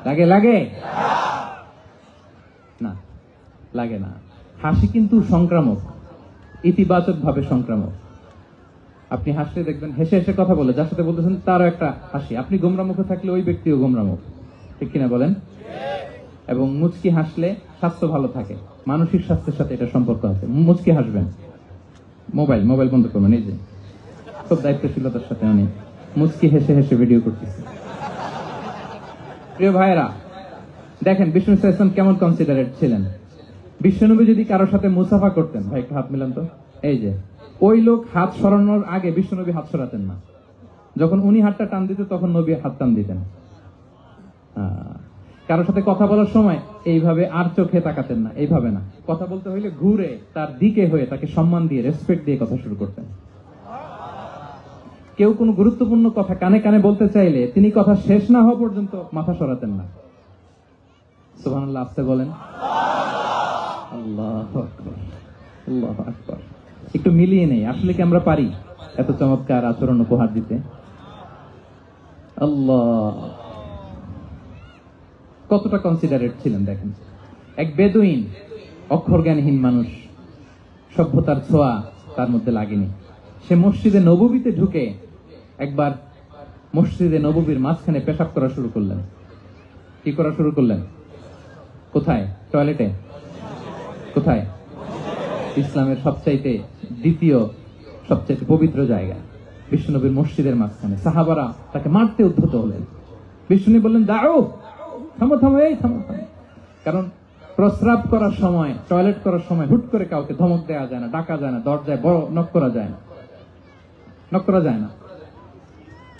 লাগে? লাগে না, লাগে না। হাসি কিন্তু সংক্রামক, ইতিবাচক ভাবে সংক্রামক। আপনি হাসলে দেখবেন হেসে হেসে কথা বলে, যার সাথে বলতেছেন তারও একটা হাসি। আপনি গোমরা মুখে থাকলে ওই ব্যক্তিও গোমরা মুখ, ঠিক কিনা বলেন? এবং মুচকি হাসলে স্বাস্থ্য ভালো থাকে, মানসিক স্বাস্থ্যের সাথে এটা সম্পর্ক আছে। মুচকি হাসবেন। মোবাইল বন্ধ করবেন। এই যে খুব দায়িত্বশীলতার সাথে আমি মুচকি হেসে হেসে ভিডিও করতেছি। প্রিয় ভাইয়েরা, দেখেন বিষ্ণু ইসলাম কেমন কনসিডারেট ছিলেন। বিশ্বনবী যদি কারোর সাথে মুসাফা করতেন, ভাই একটু হাত মিলান তো, এই যে ওই লোক হাত সরানোর আগে বিশ্বনবী হাত সরাতেন না। যখন উনি হাতটা টান দিতেন তখন নবী হাত টান দিতেন। কারোর সাথে কথা বলার সময় এইভাবে আর চোখে তাকাতেন না, এইভাবে না। কথা বলতে হইলে ঘুরে তার দিকে হয়ে তাকে সম্মান দিয়ে, রেসপেক্ট দিয়ে কথা শুরু করতেন। কেউ কোনো গুরুত্বপূর্ণ কথা কানে কানে বলতে চাইলে তিনি কথা শেষ না হওয়া পর্যন্ত মাথা সরাতেন না। সুবহানাল্লাহ, আস্তে বলেন। আল্লাহু আকবার, আল্লাহু আকবার। একটু মিলিয়ে নেই, আসলে কি আমরা পারি এত চমৎকার আচরণ উপহার দিতে? আল্লাহ, কতটা কনসিডারেট ছিলেন দেখেন। এক বেদুইন, অক্ষর জ্ঞানহীন মানুষ, সভ্যতার ছোঁয়া তার মধ্যে লাগেনি। সে মসজিদে নববীতে ঢুকে একবার মসজিদে নববীর মাঝখানে পেশাব করা শুরু করলেন। কি করা শুরু করলেন? কোথায়? টয়লেটে? কোথায়? ইসলামের সবচাইতে দ্বিতীয় সবচাইতে পবিত্র জায়গা, বিশ্বনবীর মসজিদের মাঝখানে। সাহাবারা তাকে মারতে উদ্ধত হলেন। বিষ্ণু বললেন দাও, থামো থামো, এই থামো থামো। কারণ প্রস্রাব করার সময়, টয়লেট করার সময় হুট করে কাউকে ধমক দেওয়া যায় না, ডাকা যায় না, দরজায় বড় নক করা যায় না,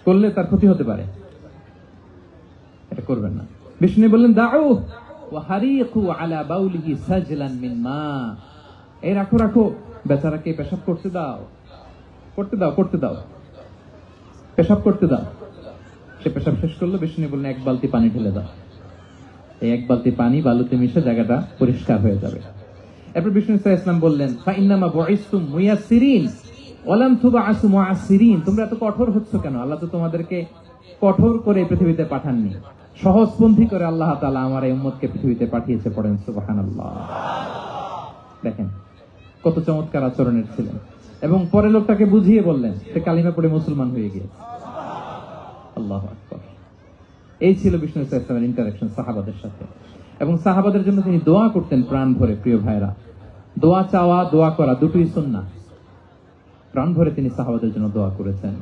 করলে তার ক্ষতি হতে পারে, এটা করবেন না। বিষ্ণু বললেন দাউ ওয়া হারিকু আলা বাউলিহি সাজলান মিন মা, এই রাখো বেচারাকে পেশাব করতে দাও, পেশাব করতে দাও। সে পেশাব শেষ করলো, বিষ্ণু বললেন এক বালতি পানি ঢেলে দাও। এই এক বালতি পানি বালুতে মিশে জায়গাটা পরিষ্কার হয়ে যাবে। এরপর বিষ্ণু সাল্লাল্লাহু আলাইহি ওয়াসাল্লাম বললেন ফাইন্নামা বুইসতুম মুয়াসসিরিন ওয়া লাম তুবআসু মুআসসিরিন, তোমরা এত কঠোর হচ্ছ কেন? আল্লাহ তো তোমাদেরকে কঠোর করে পৃথিবীতে পাঠাননি, সহজপন্থী করে আল্লাহ তাআলা আমার এই উম্মতকে পৃথিবীতে পাঠিয়েছে। পড়েন সুবহানাল্লাহ। দেখেন কত চমৎকার আচরণের ছিলেন। এবং পরে লোকটাকে বুঝিয়ে বললেন, সে কালিমা পড়ে মুসলমান হয়ে গিয়েছে। আল্লাহু আকবার। এই ছিল বিষ্ণু সাল্লাল্লাহু আলাইহি ওয়াসাল্লামের ইন্টারঅ্যাকশন সাহাবাদের সাথে। এবং সাহাবাদের জন্য তিনি দোয়া করতেন প্রাণ ভরে। প্রিয় ভাইরা, দোয়া চাওয়া, দোয়া করা দুটোই সুন্নাহ। প্রাণ ভরে তিনি সাহাবাদের জন্য দোয়া করেছেন।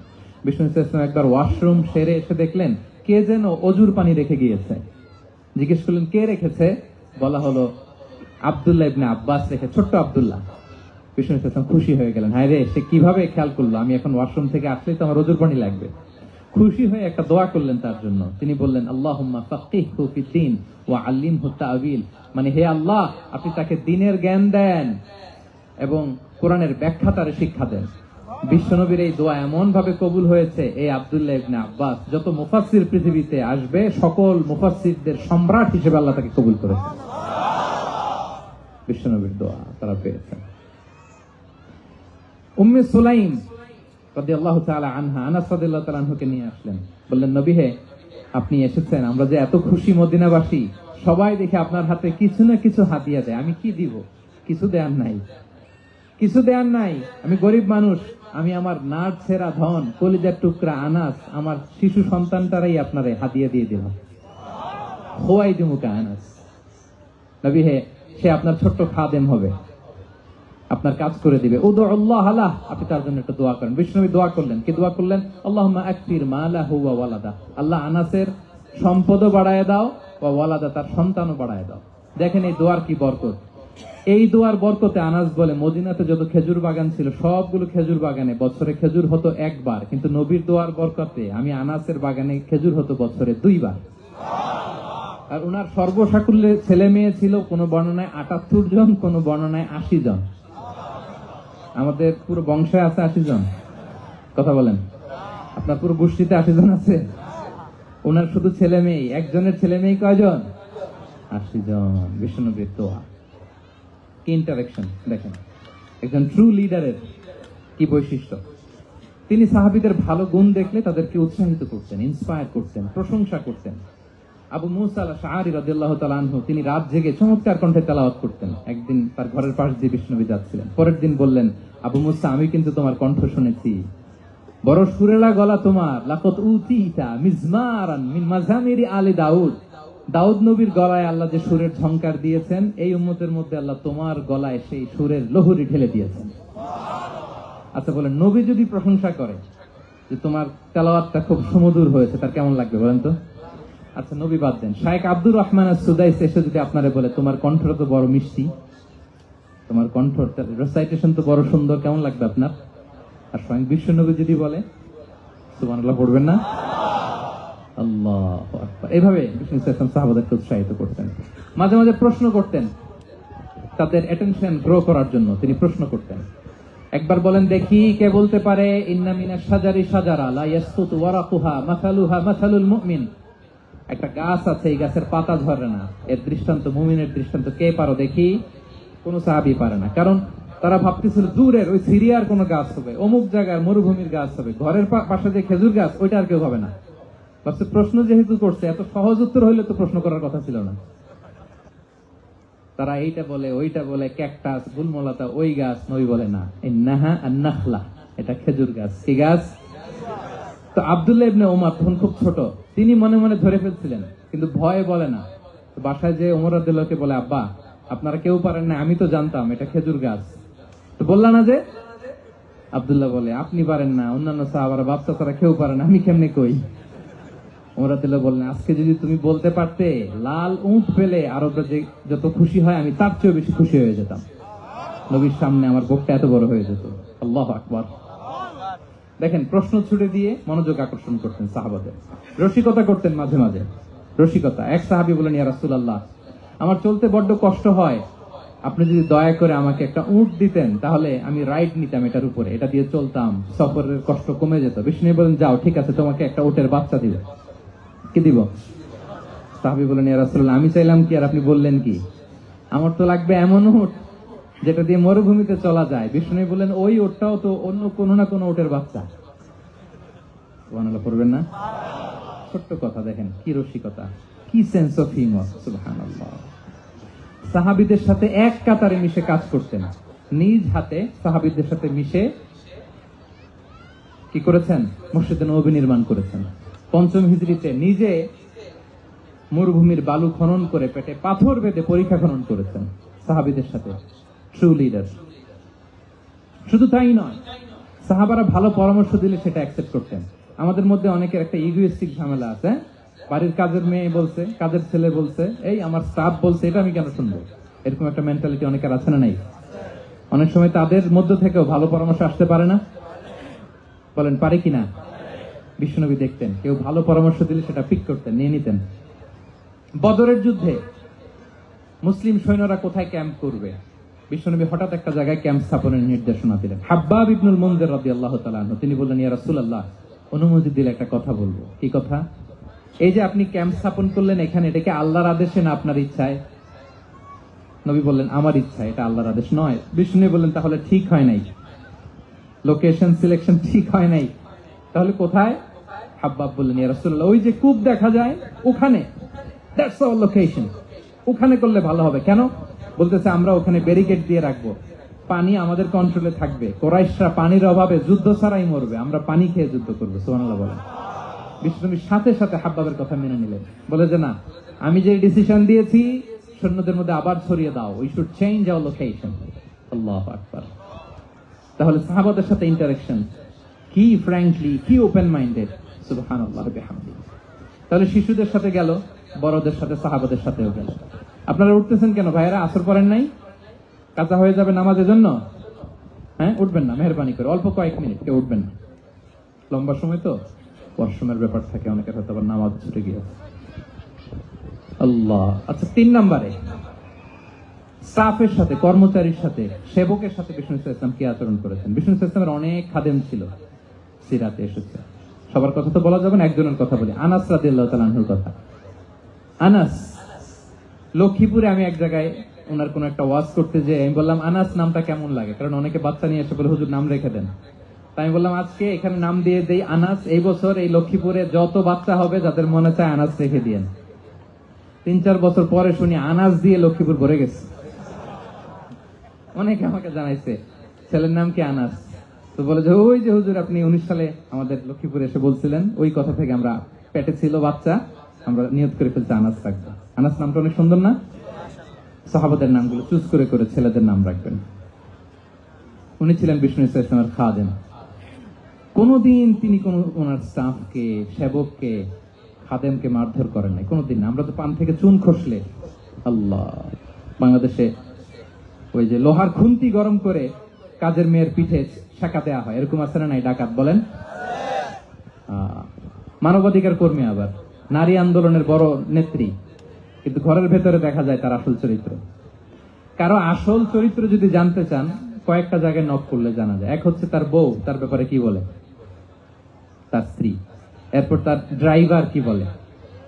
বিষ্ণু সাল্লাল্লাহু আলাইহি ওয়াসাল্লাম একবার ওয়াশরুম সেরে এসে দেখলেন কে যেন অজুর পানি রেখে গিয়েছে। জিজ্ঞেস করলেন কে রেখেছে? বলা হলো আব্দুল্লাহ ইবনে আব্বাস রেখে, ছোট্ট আব্দুল্লাহ। বিষ্ণু সাল্লাল্লাহু আলাইহি ওয়াসাল্লাম খুশি হয়ে গেলেন, হায় রে, সে কিভাবে খেয়াল করলো আমি এখন ওয়াশরুম থেকে আসলেই তো আমার অজুর পানি লাগবে। খুশি হয়ে একটা দোয়া করলেন তার জন্য। তিনি বললেন আল্লাহুম্মা ফাক্কিহহু ফিদ্দীন ওয়া আল্লিমহু তা'ওয়িল, মানে হে আল্লাহ আপনি তাকে দ্বীনের জ্ঞান দেন এবং কোরআনের ব্যাখ্যা তারে শিক্ষা দেন। বিশ্বনবীর এই দোয়া এমন ভাবে কবুল হয়েছে, এই আব্দুল্লাহ ইবনে আব্বাস যত মুফাসসির পৃথিবীতে আসবে সকল মুফাসসিরদের সম্রাট হিসেবে আল্লাহ তাকে কবুল করেছেন। বিশ্বনবীর দোয়া তারা পেয়েছেন। উম্মে সুলাইম রাদিয়াল্লাহু তাআলা আনহা, আনাস রাদিয়াল্লাহু তাআলা আনহুকে নিয়ে আসলেন, বললেন নবী হে, আপনি এসেছেন, আমরা যে এত খুশি মদিনাবাসী, সবাই দেখে আপনার হাতে কিছু না কিছু হাদিয়া দেয়, আমি কি দিব? কিছু দেয়ার নাই, আমি গরিব মানুষ, আমি আমার নাট ছেঁড়া ধন, কলিজার টুকরা আনাস, আমার শিশু সন্তানটারাই আপনারে হাদিয়া দিয়ে দিলাম। খোয়াই দিমুকা আনাস, নবী হে, সে আপনার ছোট্ট খাদেম হবে, আপনার কাজ করে দিবে। উদুল্লাহ আলাহ, আপনি তার জন্য একটা দোয়া করেন। বিষ্ণু দোয়া করলেন, কি দোয়া করলেন? আল্লাহুম্মা আকসির মালাহু ওয়া ওয়ালাদা, আল্লাহ আনাসের সম্পদও বাড়ায় দাও, ওয়া ওয়ালাদা, তার সন্তানও বাড়ায় দাও। দেখেন এই দোয়ার কি বরকত। এই দোয়ার বরকতে আনাস বলে মদিনাতে যত খেজুর বাগান ছিল সবগুলো খেজুর বাগানে বছরে খেজুর হতো একবার, কিন্তু নবীর দোয়ার বরকতে আমি আনাসের বাগানে খেজুর হতো বছরে 2 বার। আর ওনার সর্বসাকুল্যে ছেলে মেয়ে ছিল, কোন বর্ণনায় 78 জন, কোন বর্ণনায় 80 জন। আমাদের পুরো বংশে আছে 80 জন, কথা বলেন। আপনার পুরো গোষ্ঠীতে 80 জন আছে। ওনার শুধু ছেলে মেয়ে, একজনের ছেলে মেয়ে কয়জন? 80 জন। বিষ্ণুনবীর দোয়া কি ইন্টারেকশন দেখেন, একজন ট্রু লিডারের কি বৈশিষ্ট্য। তিনি সাহাবীদের ভালো গুণ দেখলে তাদেরকে উৎসাহিত করতেন, ইন্সপায়ার করতেন, প্রশংসা করতেন। আবু মুসা আল-আশআরী রাদিয়াল্লাহু তাআলা আনহু, তিনি রাত জেগে চমৎকার কণ্ঠে তেলাওয়াত করতেন। একদিন তার ঘরের পাশ দিয়ে বিষ্ণুনবী যাচ্ছিলেন, পরের দিন বললেন, আবু মুসা, আমি কিন্তু তোমার কণ্ঠ শুনেছি, বড় সুরেলা গলা তোমার। লাকাদ উতিতা মিজমারান মিন মাজামিরি আলি দাউদ, দাউদ নবীর গলায় আল্লাহ যে সুরের ঝংকার দিয়েছেন, এই উম্মতের মধ্যে আল্লাহ তোমার গলায় সেই সুরের লহরী ঢেলে দিয়েছেন। আচ্ছা বলেন, নবী যদি প্রশংসা করে যে তোমার তেলাওয়াতটা খুব সুমধুর হয়েছে, তার কেমন লাগবে বলেন তো? আচ্ছা নবী বাদ দেন, শায়েখ আব্দুর রহমান আস-সুদাইস এসে যদি আপনারে বলে তোমার কণ্ঠটা তো বড় মিষ্টি, তোমার কণ্ঠ রেসাইটেশন তো বড় সুন্দর, কেমন লাগবে আপনার? আর স্বয়ং বিশ্বনবী যদি বলে, সুবহানাল্লাহ পড়বেন না? আল্লাহু আকবার। এইভাবে বিষ্ণু সাল্লাল্লাহু সাহাবাদেরকে উৎসাহিত করতেন। মাঝে মাঝে প্রশ্ন করতেন, তাদের অ্যাটেনশন গ্রো করার জন্য তিনি প্রশ্ন করতেন। একবার বলেন দেখি, কে বলতে পারে ইন্না মিনাশ শাজারি শাজারা লা ইয়াসকুতু ওয়ারাকুহা মাসালুহা মাসালুল মুমিন, একটা গাছ আছে, এই গাছের পাতা ঝরে না, এর দৃষ্টান্ত মুমিনের দৃষ্টান্ত। কে পারো দেখি? কোন সাহাবী পারে না, কারণ তারা ভাবতেছিল দূরের ওই সিরিয়ার কোন গাছ হবে, অমুক জায়গার মরুভূমির গাছ হবে, ঘরের পাশে যে খেজুর গাছ ওইটা আর কেউ হবে না। ভাবছে প্রশ্ন যেহেতু করছে, এত সহজ উত্তর হইলে তো প্রশ্ন করার কথা ছিল না। তারা এইটা বলে, ওইটা বলে, ক্যাকটাস, গুলমলতা, ওই গাছ। নবী বলে না, ইন্নাহা আন-নাখলা, এটা খেজুর গাছ। কি গাছ? তো আব্দুল্লাহ ইবনে ওমর তখন খুব ছোট, তিনি মনে মনে ধরে ফেলছিলেন, কিন্তু ভয়ে বলে না। তো বাসায় যে ওমর রাদিয়াল্লাহু বলে, আব্বা আপনারা কেউ পারেন না, আমি তো জানতাম এটা খেজুর গাছ, তো বললাম না যে? আব্দুল্লাহ বলে, আপনি পারেন না, অন্যান্য সাহাবারা বাচ্চা তারা কেউ পারে না, আমি কেমনে কই? ওমর রাদিয়াল্লাহু বললেন, আজকে যদি তুমি বলতে পারতে লাল উট পেলে আরবরা যে যত খুশি হয় আমি তার চেয়েও বেশি খুশি হয়ে যেতাম। নবীর সামনে আমার বুকটা এত বড় হয়ে যেত। আল্লাহু আকবার। দেখেন, প্রশ্ন ছুড়ে দিয়ে মনোযোগ আকর্ষণ করতেন সাহাবাদের, রসিকতা করতেন মাঝে মাঝে। রসিকতা, এক সাহাবী বলেন, ইয়া রাসূলুল্লাহ, আমার চলতে বড্ড কষ্ট হয়, আপনি যদি দয়া করে আমাকে একটা উট দিতেন তাহলে আমি রাইড নিতাম এটার উপরে, এটা দিয়ে চলতাম, সফরের কষ্ট কমে যেত। বিষ্ণু বলেন, যাও, ঠিক আছে, তোমাকে একটা উটের বাচ্চা দিব। কি দিব? সাহাবী বলেন, ইয়া রাসূলুল্লাহ, আমি চাইলাম কি আর আপনি বললেন কি? আমার তো লাগবে এমন উট যেটা দিয়ে মরুভূমিতে চলা যায়। বিষ্ণু বলেন, ওই উটটাও তো অন্য কোনো না কোনো উটের বাচ্চা। সুবহানাল্লাহ পড়বেন না? ছোট্ট কথা, দেখেন কি রসিকতা, কি সেন্স অফ হিউমার। সুবহানাল্লাহ। সাহাবীদের সাথে এক কাতারে মিশে কাজ করতেন, নিজ হাতে সাহাবীদের সাথে মিশে কি করেছেন? মসজিদে নববী নির্মাণ করেছেন। ৫ম হিজরিতে নিজে মরুভূমির বালু খনন করে পেটে পাথর বেঁধে পরীক্ষা খনন করেছেন সাহাবীদের সাথে। True leader. শুধু তাই নয়, সাহাবারা ভালো পরামর্শ দিলে সেটা অ্যাকসেপ্ট করতেন। আমাদের মধ্যে অনেকের একটা ইগোইস্টিক ঝামেলা আছে, বাড়ির কাজের মেয়ে বলছে, কাজের ছেলে বলছে, এই আমার স্টাফ বলছে, এটা আমি কেন শুনবো? এরকম একটা মেন্টালিটি অনেকের আছে না নাই? অনেক সময় তাদের মধ্য থেকেও ভালো পরামর্শ আসতে পারে না? বলেন, পারে কিনা? বিশ্বনবী দেখতেন কেউ ভালো পরামর্শ দিলে সেটা পিক করতেন, নিয়ে নিতেন। বদরের যুদ্ধে মুসলিম সৈন্যরা কোথায় ক্যাম্প করবে, বিশ্বনবী হঠাৎ একটা জায়গায় ক্যাম্প স্থাপনের নির্দেশনা দিলেন। হাব্বাব ইবনুল মুনজির রাদিয়াল্লাহু তাআলা আনহু, তিনি বললেন, ইয়া রাসূলুল্লাহ, অনুমতি দিলে একটা কথা বলবো। কি কথা? এই যে আপনি ক্যাম্প স্থাপন করলেন এখানে, এটা কি আল্লাহর আদেশে না আপনার ইচ্ছায়? নবী বললেন, আমার ইচ্ছা, এটা আল্লাহর আদেশ নয়। বিষ্ণু বললেন, তাহলে ঠিক হয় নাই, লোকেশন সিলেকশন ঠিক হয় নাই, তাহলে কোথায়? হাব্বাব বললেন, ইয়া রাসূলুল্লাহ, ওই যে কূপ দেখা যায় ওখানে, দ্যাটস আওয়ার লোকেশন, ওখানে করলে ভালো হবে। কেন? বলতেছে, আমরা ওখানে ব্যারিকেড দিয়ে রাখবো, পানি আমাদের কন্ট্রোলে থাকবে, কুরাইশরা পানির অভাবে যুদ্ধ ছাড়াই মরবে, আমরা পানি খেয়ে যুদ্ধ করবো। সুবহানাল্লাহ বলেন। বিশ্বনবীর সাথে সাথে হাব্বাবের কথা মেনে নিলেন, বলে যে না, আমি যে ডিসিশন দিয়েছি সৈন্যদের মধ্যে আবার ছড়িয়ে দাও, we should change our location. আল্লাহু আকবার। তাহলে সাহাবাদের সাথে ইন্টারেকশন কি ফ্র্যাঙ্কলি, কি ওপেন মাইন্ডেড। সুবহানাল্লাহ বিহামদিহি। তাহলে শিশুদের সাথে গেল, বড়দের সাথে, সাহাবাদের সাথেও গেল। আপনারা উঠতেছেন কেন ভাইয়েরা? আসর পড়েন নাই? কাঁচা হয়ে যাবে নামাজের জন্য? হ্যাঁ, উঠবেন না মেহরবানি করে, অল্প কয়েক মিনিট, কেউ উঠবেন না। লম্বা সময় তো ওয়াশরুমের ব্যাপার থাকে, অনেকের হয়তো আবার নামাজ ছুটে গিয়েছে। আল্লাহ। আচ্ছা, ৩ নম্বরে স্টাফের সাথে, কর্মচারীর সাথে, সেবকের সাথে বিষ্ণু ইসলাম কি আচরণ করেছেন? বিষ্ণু ইসলামের অনেক খাদেম ছিল, সিরাতে এসেছে। সবার কথা তো বলা যাবে না, একজনের কথা বলি, আনাস রাদিয়াল্লাহু তাআলা আনহুর কথা। আনাস, লক্ষ্মীপুরে আমি এক জায়গায় ওনার কোন একটা ওয়াজ করতে যে আমি বললাম, আনাস নামটা কেমন লাগে? কারণ অনেকে বাচ্চা নিয়ে এসে বলে, হুজুর নাম রেখে দেন। তাই আমি বললাম, আজকে এখানে নাম দিয়ে দেই আনাস। এই বছর এই লক্ষ্মীপুরে যত বাচ্চা হবে যাদের মনে চায় আনাস রেখে দিয়েন। ৩-৪ বছর পরে শুনি আনাস দিয়ে লক্ষ্মীপুর ভরে গেছে। অনেকে আমাকে জানাইছে ছেলের নাম কি আনাস, তো বলে যে ওই যে হুজুর আপনি 19 সালে আমাদের লক্ষ্মীপুরে এসে বলছিলেন, ওই কথা থেকে আমরা, পেটে ছিল বাচ্চা, আমরা নিয়ত করে ফেলছি আনাস রাখবো। আনাস নামটা অনেক সুন্দর না? সাহাবাদের নামগুলো চুজ করে করে ছেলেদের নাম রাখবেন। উনি ছিলেন বিষ্ণু ইসলামের খাদেম। কোনদিন তিনি কোন ওনার স্টাফকে, সেবককে, খাদেমকে মারধর করেন নাই, কোনদিন না। আমরা তো পান থেকে চুন খসলে, আল্লাহ, বাংলাদেশে ওই যে লোহার খুন্তি গরম করে কাজের মেয়ের পিঠে শেখা দেওয়া হয়, এরকম আছে না নাই? ডাকাত বলেন। মানবাধিকার কর্মী, আবার নারী আন্দোলনের বড় নেত্রী, কিন্তু ঘরের ভেতরে দেখা যায় তার আসল চরিত্র। কারো আসল চরিত্র যদি জানতে চান, কয়েকটা জায়গায় নক করলে জানা যায়। এক হচ্ছে তার বউ, তার ব্যাপারে কি বলে, তার স্ত্রী। এরপর তার ড্রাইভার কি বলে,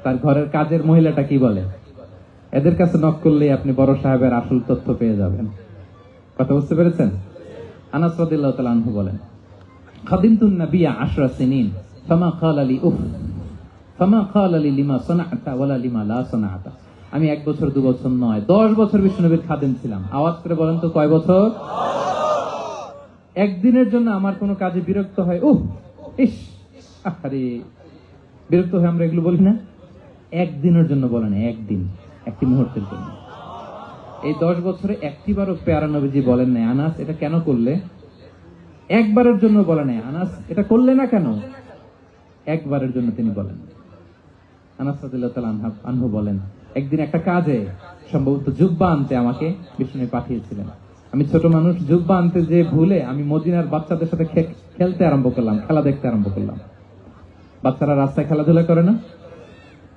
তার ঘরের কাজের মহিলাটা কি বলে। এদের কাছে নক করলেই আপনি বড় সাহেবের আসল তথ্য পেয়ে যাবেন। কথা বুঝতে পেরেছেন? আনাস রাদিয়াল্লাহু তাআলা আনহু বলেন, খাদিমতুন নবিয়্যা 10 সিনিন ফামা ক্বালা লি উফ ফামা ক্বালা লি লিমা সানা'তা ওয়ালা লিমা লা সানা'তা। আমি 1 বছর 2 বছর নয়, 10 বছর বিশ্বনবীর খাদেম ছিলাম। আওয়াজ করে বলেন তো, কয় বছর? একদিনের জন্য আমার কোনো কাজে বিরক্ত হয়, ইস, আরে, বিরক্ত হয়ে আমরা এগুলো বলি না? একদিনের জন্য বলে না, একদিন, একটি মুহূর্তের জন্য। এই 10 বছরে একটিবারও পেয়ারা নবীজি বলেন নাই, আনাস এটা কেন করলে? একবারের জন্য বলে নাই, আনাস এটা করলে না কেন? একবারের জন্য তিনি বলেন। আনাস রাদিয়াল্লাহু তাআলা আনহু বলেন, একদিন একটা কাজে সম্ভবত জুব্বা আনতে আমাকে বিষ্ণু পাঠিয়েছিলেন। আমি ছোট মানুষ, জুব্বা আনতে যে ভুলে আমি মদিনার বাচ্চাদের সাথে খেলতে আরম্ভ করলাম, খেলা দেখতে আরম্ভ করলাম। বাচ্চারা রাস্তায় খেলাধুলা করে না,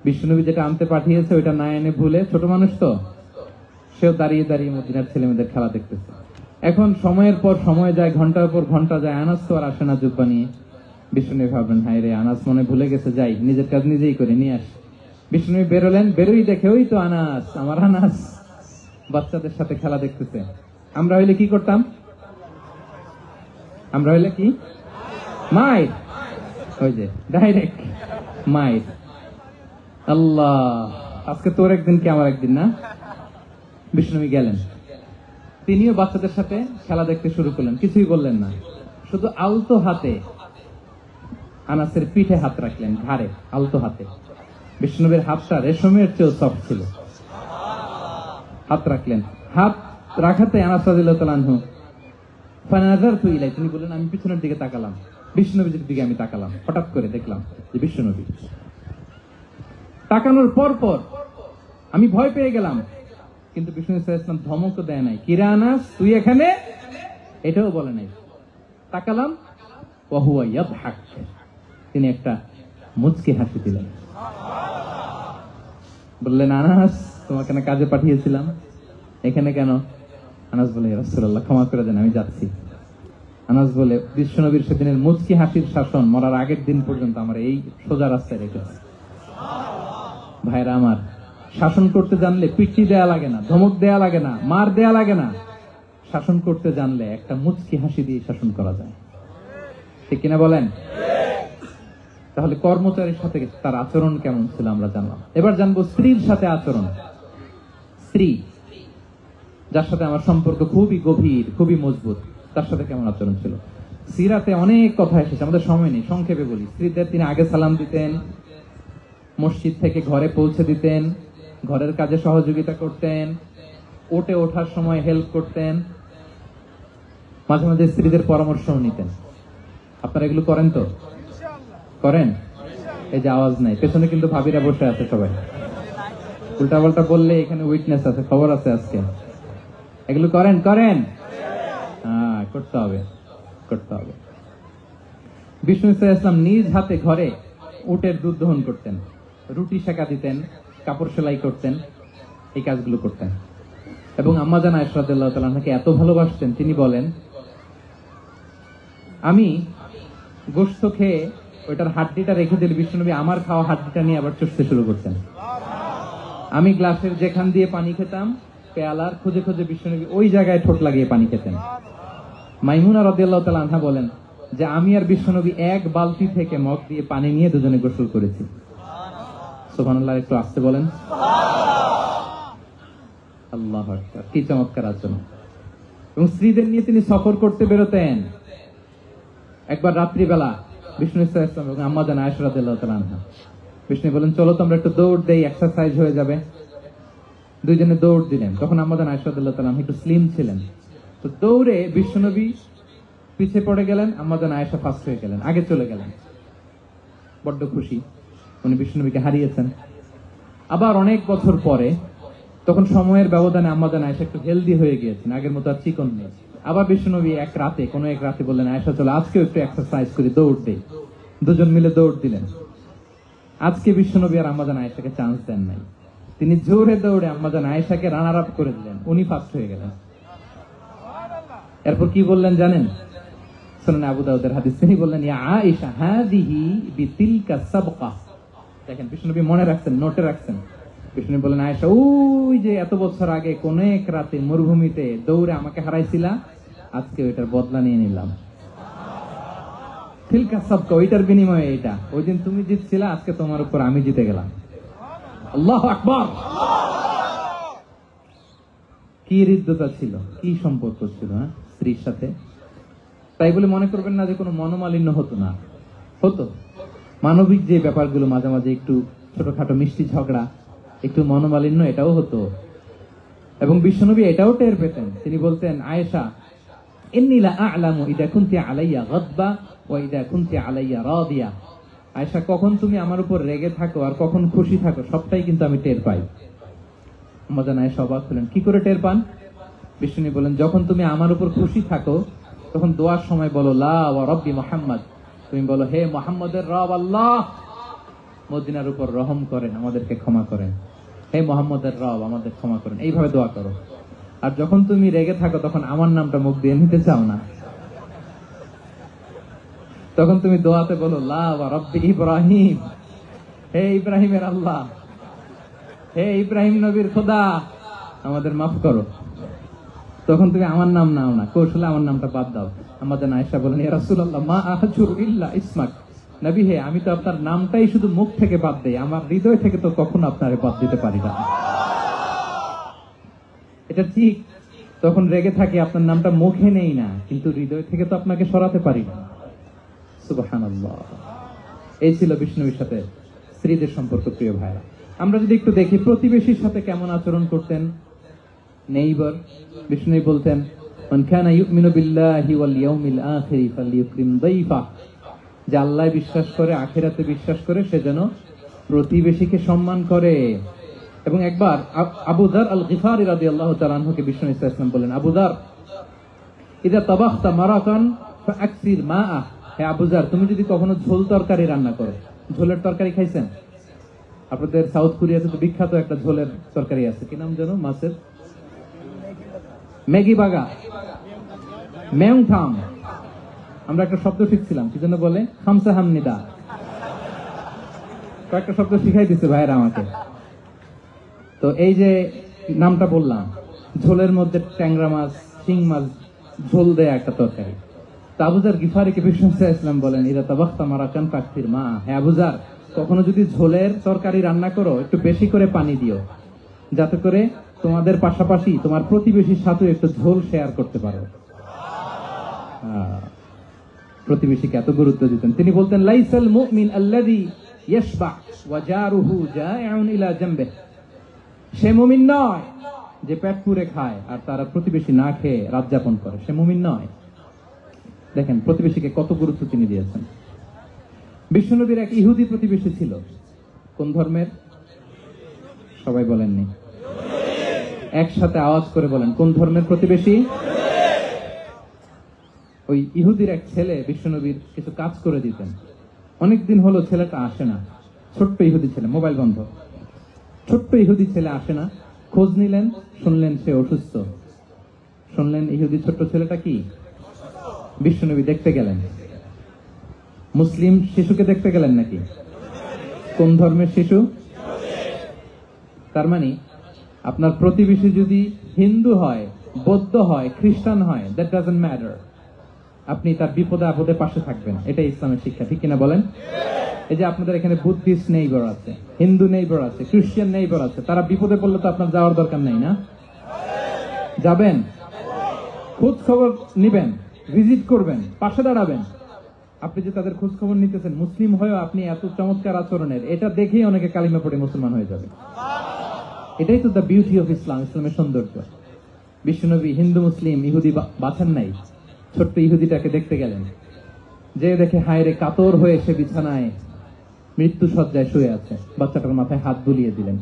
বিষ্ণুনবী যেটা আনতে পাঠিয়েছে ওইটা না এনে ভুলে, ছোট মানুষ তো, সেও দাঁড়িয়ে দাঁড়িয়ে মদিনার ছেলে মেয়েদের খেলা দেখতেছে। এখন সময়ের পর সময় যায়, ঘন্টার পর ঘন্টা যায়, আনাস তো আর আসে না জুব্বা নিয়ে। বিষ্ণুনবী ভাবলেন, হায় রে, আনাস মনে ভুলে গেছে, যাই নিজের কাজ নিজেই করে নিয়ে আস। বিষ্ণুনবী বেরোলেন, বেরোই দেখে ওই তো আনাস, আমার আনাস বাচ্চাদের সাথে খেলা দেখতেছে। আমরা হইলে কি করতাম? আমরা হইলে কি মাইর, ওই যে ডাইরেক্ট মাইর। আল্লাহ, আজকে তোর একদিন কি আমার একদিন না। বিষ্ণুনবী গেলেন, তিনিও বাচ্চাদের সাথে খেলা দেখতে শুরু করলেন, কিছুই বললেন না, শুধু আলতো হাতে আনাসের পিঠে হাত রাখলেন, ঘাড়ে আলতো হাতে। বিষ্ণুনবীর হাতটা রেশমের চেয়েও সফট ছিল। হাত রাখলেন, হাত রাখাতে আনাস রাদিয়াল্লাহু তাআলা আনহু ফানাযারতু ইলাই, তিনি বলেন আমি পিছনের দিকে তাকালাম, বিষ্ণুনবীর দিকে আমি তাকালাম। হঠাৎ করে দেখলাম যে বিষ্ণুনবী। তাকানোর পর পর আমি ভয় পেয়ে গেলাম, কিন্তু বিষ্ণু সাল্লাল্লাহু আলাইহি ওয়াসাল্লাম ধমকও দেয় নাই, কিরে আনাস তুই এখানে, এটাও বলে নাই। তাকালাম, ওয়া হুয়া ইয়াদহাক, তিনি একটা মুচকি হাসি দিলেন। বললেন, আনাস তোমাকে না কাজে পাঠিয়েছিলাম, এখানে কেন? আনাস বলে, ইয়া রাসূলুল্লাহ ক্ষমা করে দেন, আমি যাচ্ছি। আনাস বলে, বিশ্বনবীর সেদিনের মুচকি হাসির শাসন মরার আগের দিন পর্যন্ত আমার এই সোজা রাস্তায় রেখেছে। ভাইরা আমার, শাসন করতে জানলে পিটি দেয়া লাগে না, ধমক দেয়া লাগে না, মার দেয়া লাগে না। শাসন করতে জানলে একটা মুচকি হাসি দিয়ে শাসন করা যায়, ঠিক কিনা বলেন? তাহলে কর্মচারীর সাথে তার আচরণ কেমন ছিল আমরা জানলাম। এবার জানবো স্ত্রীর সাথে আচরণ। স্ত্রী যার সাথে আমার সম্পর্ক খুবই গভীর, খুবই মজবুত, তার সাথে কেমন আচরণ ছিল। সিরাতে অনেক কথা এসেছে, আমাদের সময় নেই, সংক্ষেপে বলি। স্ত্রীদের তিনি আগে সালাম দিতেন, মসজিদ থেকে ঘরে পৌঁছে দিতেন, ঘরের কাজে সহযোগিতা করতেন, ওঠে ওঠার সময় হেল্প করতেন, মাঝে মাঝে স্ত্রীদের পরামর্শও নিতেন। আপনারা এগুলো করেন তো? করেন? এই যে আওয়াজ নাই, পেছনে কিন্তু ভাবিরা বসে আছে সবাই। উল্টা পাল্টা বললে এখানে উইটনেস আছে, খবর আছে আজকে। এগুলো করেন? করেন? হ্যাঁ, করতে হবে, করতে হবে। বিষ্ণু ইসলাম নিজ হাতে ঘরে উটের দুধ দহন করতেন, রুটি সেকা দিতেন, কাপড় সেলাই করতেন, এই কাজগুলো করতেন। এবং আম্মা জান আয়েশা রাদিয়াল্লাহু তাআলা আনহাকে এত ভালোবাসতেন, তিনি বলেন, আমি গোশত খেয়ে ওইটার হাড্ডিটা রেখে দিলে বিষ্ণুনবী আমার খাওয়া হাড্ডিটা নিয়ে আবার চষতে শুরু করতেন। আমি গ্লাসের যেখান দিয়ে পানি খেতাম, পেয়ালার খুঁজে খুঁজে বিষ্ণুনবী ওই জায়গায় ঠোঁট লাগিয়ে পানি খেতেন। মাইমুনা রাদিয়াল্লাহু তাআলা আনহা বলেন যে আমি আর বিষ্ণুনবী এক বালতি থেকে মগ দিয়ে পানি নিয়ে দুজনে গোসল করেছি। সুবহানাল্লাহ, একটু আসতে বলেন। আল্লাহু আকবার, কি চমৎকার আচরণ। এবং স্ত্রীদের নিয়ে তিনি সফর করতে বেরোতেন। একবার রাত্রিবেলা বিষ্ণু ইসলাম এবং আম্মা জান আয়েশা রাদিয়াল্লাহু তাআলা আনহা, বিষ্ণু বলেন চলো তো আমরা একটু দৌড় দেই, এক্সারসাইজ হয়ে যাবে। দুইজনে দৌড় দিলেন। তখন আম্মা জান আয়েশা রাদিয়াল্লাহু তাআলা আনহা একটু স্লিম ছিলেন, তো দৌড়ে বিষ্ণুনবী পিছে পড়ে গেলেন, আম্মা জান আয়েশা ফার্স্ট হয়ে গেলেন, আগে চলে গেলেন। বড্ড খুশি, উনি বিষ্ণুনবীকে হারিয়েছেন। আবার অনেক বছর পরে, তখন সময়ের ব্যবধানে আম্মা জান আয়েশা একটু হেলদি হয়ে গিয়েছেন, আগের মতো আর চিকন নেই। আবার বিষ্ণুনবী এক রাতে বললেন, আয়েশা চলো আজকেও একটু এক্সারসাইজ করি, দৌড় দেই। দুজন মিলে দৌড় দিলেন। আজকে বিষ্ণুনবী আর আম্মা জান আয়েশাকে চান্স দেন নাই, তিনি জোরে দৌড়ে আম্মা জান আয়েশাকে রানার আপ করে দিলেন, উনি ফার্স্ট হয়ে গেলেন। এরপর কি বললেন জানেন? সুনান আবু দাউদের হাদিস, তিনি বললেন, ইয়া আয়েশা হাদিহি বিতিলকা সাবকা। দেখেন, বিষ্ণুনবী মনে রাখছেন, নোটে রাখছেন। বিষ্ণু বললেন, আয়েশা ওই যে এত বছর আগে কোন এক রাতে মরুভূমিতে দৌড়ে আমাকে হারাইছিলা, আজকে ওইটার বদলা নিয়ে নিলাম। তিলকা সাবকা, ওইটার বিনিময়ে এটা। ওই দিন তুমি জিতছিলা, আজকে তোমার উপর আমি জিতে গেলাম। আল্লাহু আকবার। কি হৃদ্যতা ছিল, কি সম্পর্ক ছিল না স্ত্রীর সাথে। তাই বলে মনে করবেন না যে কোনো মনোমালিন্য হতো না, হতো। মানবিক যে ব্যাপারগুলো, মাঝে মাঝে একটু ছোটখাটো মিষ্টি ঝগড়া, একটু মনোমালিন্য, এটাও হতো। এবং বিশ্বনবী এটাও টের পেতেন। তিনি বলতেন, আয়েশা ইন্নী লা আ'লামু ইদা কুনতি আলাইয়া গাদবা ওয়া ইদা কুনতি আলাইয়া রাদিয়া। আয়েশা, কখন তুমি আমার উপর রেগে থাকো আর কখন খুশি থাকো সবটাই কিন্তু আমি টের পাই। আম্মাজান আয়েশা অবাক হলেন, কি করে টের পান? বিষ্ণু বলেন, যখন তুমি আমার উপর খুশি থাকো তখন দোয়ার সময় বলো লা ওয়া রব্বি মুহাম্মদ, তুমি বলো হে মুহাম্মদের রব আল্লাহ, মদিনার উপর রহম করেন, আমাদেরকে ক্ষমা করেন, হে মুহাম্মদের রব আমাদের ক্ষমা করেন, এইভাবে দোয়া করো। আর যখন তুমি রেগে থাকো তখন আমার নামটা মুখ দিয়ে নিতে চাও না, তখন তুমি দোয়াতে বলো লা ওয়া রব্বি ইব্রাহিম, হে ইব্রাহিমের আল্লাহ, হে ইব্রাহিম নবীর খোদা আমাদের মাফ করো। তখন তুমি আমার নাম নাও না, কৌশলে আমার নামটা বাদ দাও। আমাদের আয়েশা বলেন, ইয়া রাসূলুল্লাহ মা আহজুর ইল্লা ইসমাক, নবী হে আমি তো আপনার নামটাই শুধু মুখ থেকে বাদ দেই, আমার হৃদয় থেকে তো কখনো আপনারে বাদ দিতে পারি না। এটা ঠিক, তখন রেগে থাকে আপনার নামটা মুখে নেই না, কিন্তু হৃদয় থেকে তো আপনাকে সরাতে পারি না। সুবহানাল্লাহ। এই ছিল বিষ্ণুর সাথে স্ত্রীদের সম্পর্ক। প্রিয় ভাইরা, আমরা যদি একটু দেখি প্রতিবেশীর সাথে কেমন আচরণ করতেন নেইবার। বিষ্ণু বলতেন, মান কানা ইউমিনু বিল্লাহি ওয়াল ইয়াউমিল আখিরি ফালইউকরিম দাইফা, যে আল্লাহ বিশ্বাস করে, আখিরাতে বিশ্বাস করে, সে যেন প্রতিবেশীকে সম্মান করে। এবং একবার আবু যার আল গিফারি রাদিয়াল্লাহু তাআলা আনহুকে বিষ্ণু সাল্লাল্লাহু আলাইহি ওয়াসাল্লাম বলেন, আবু যার ইযা তাবাখতা মারাকান ফাআকসির মাআ, হে আবু যার তুমি যদি কখনো ঝোল তরকারি রান্না করো, ঝোলের তরকারি খাইছেন? আপনাদের সাউথ কোরিয়াতে তো বিখ্যাত একটা ঝোলের তরকারি আছে, কি নাম যেন, মাছের ম্যাগি বাগা, মেয়ংথাম। আমরা একটা শব্দ শিখছিলাম, কি যেন বলে, খামসা হামনিদা। কয়েকটা শব্দ শিখাই দিচ্ছে ভাইয়েরা আমাকে। তো এই যে নামটা বললাম, ঝোলের মধ্যে ট্যাংরা মাছ, শিং মাছ ঝোল দেয়া একটা তরকারি। তো আবু যার গিফারিকে বিষ্ণু সাল্লাল্লাহু আলাইহি ওয়াসাল্লাম বলেন, ইদা তাবাখতা মারাকান ফাকসির মা, হে আবু যার কখনো যদি ঝোলের তরকারি রান্না করো একটু বেশি করে পানি দিও, যাতে করে তোমাদের পাশাপাশি তোমার প্রতিবেশীর সাথে একটু ঝোল শেয়ার করতে পারো। প্রতিবেশীকে এত গুরুত্ব দিতেন। তিনি বলতেন, লাইসাল মুমিন আল্লাযী ইয়াশবা ওয়া জারুহু জাইউন ইলা জামবিহি, সে মুমিন নয় যে পেট পুরে খায় আর তারা প্রতিবেশী না খেয়ে রাত যাপন করে, সে মুমিন নয়। দেখেন প্রতিবেশীকে কত গুরুত্ব তিনি দিয়েছেন। বিশ্বনবীর এক ইহুদি প্রতিবেশী ছিল। কোন ধর্মের? সবাই বলেননি, একসাথে আওয়াজ করে বলেন, কোন ধর্মের প্রতিবেশী? ওই ইহুদির এক ছেলে বিশ্বনবীর কিছু কাজ করে দিতেন। অনেকদিন হলো ছেলেটা আসে না, ছোট্ট ইহুদি ছেলে, মোবাইল বন্ধ, ছোট্ট ইহুদি ছেলে আসে না। খোঁজ নিলেন, শুনলেন সে অসুস্থ। শুনলেন ইহুদি ছোট্ট ছেলেটা কি, বিশ্বনবী দেখতে গেলেন। মুসলিম শিশুকে দেখতে গেলেন নাকি? কোন ধর্মের শিশু? তার মানে আপনার প্রতিবেশী যদি হিন্দু হয়, বৌদ্ধ হয়, খ্রিস্টান হয়, দ্যাট ডাজন্ট ম্যাটার, আপনি তার বিপদে আপদে পাশে থাকবেন। এটাই ইসলামের শিক্ষা, ঠিক কিনা বলেন? এই যে আপনাদের এখানে বুদ্ধিস্ট নেইবার আছে, হিন্দু নেইবার আছে, খ্রিস্টান নেইবার আছে, তারা বিপদে পড়লে তো আপনার যাওয়ার দরকার নাই না? যাবেন, খোঁজ খবর নিবেন, ভিজিট করবেন, পাশে দাঁড়াবেন। আপনি যে তাদের খোঁজ খবর নিতেছেন, মুসলিম হয়েও আপনি এত চমৎকার আচরণের, এটা দেখেই অনেকে কালিমা পড়ে মুসলমান হয়ে যাবে। এটাই তো দ্য বিউটি অফ ইসলাম, ইসলামের সৌন্দর্য। বিশ্বনবী হিন্দু মুসলিম ইহুদি বাছেন নাই, ছোট্ট ইহুদিটাকে দেখতে গেলেন। যে দেখে হায়রে কাতর হয়ে সে বিছানায় মৃত্যু সজ্জায় শুয়ে আছে, বাচ্চাটার মাথায় হাত বুলিয়ে দিলেন।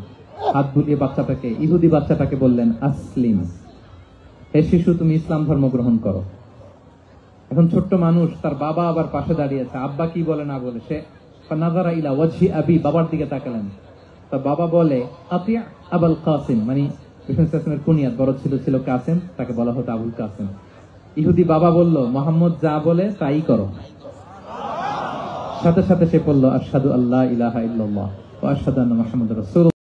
হাত বুলিয়ে বাচ্চাটাকে, ইহুদি বাচ্চাটাকে বললেন, আসলিম, হে শিশু তুমি ইসলাম ধর্ম গ্রহণ করো। এখন ছোট্ট মানুষ, তার বাবা আবার পাশে দাঁড়িয়েছে, আব্বা কি বলে না বলে, সে নাযারা ইলা ওয়াজহি আবি, বাবার দিকে তাকালেন। তার বাবা বলে, আতিয়া আবুল কাসিম, মানে বিষ্ণু সাল্লাল্লাহু কুনিয়াত, বড় ছিল কাসিম, তাকে বলা হতো আবুল কাসিম। ইহুদি বাবা বলল, মুহাম্মদ যা বলে তাই করো। সাথে সাথে সে বলল, আশহাদু আল্লা ইলাহা ইল্লাল্লাহ ওয়া আশহাদু আন্না মুহাম্মাদুর রাসূলুল্লাহ।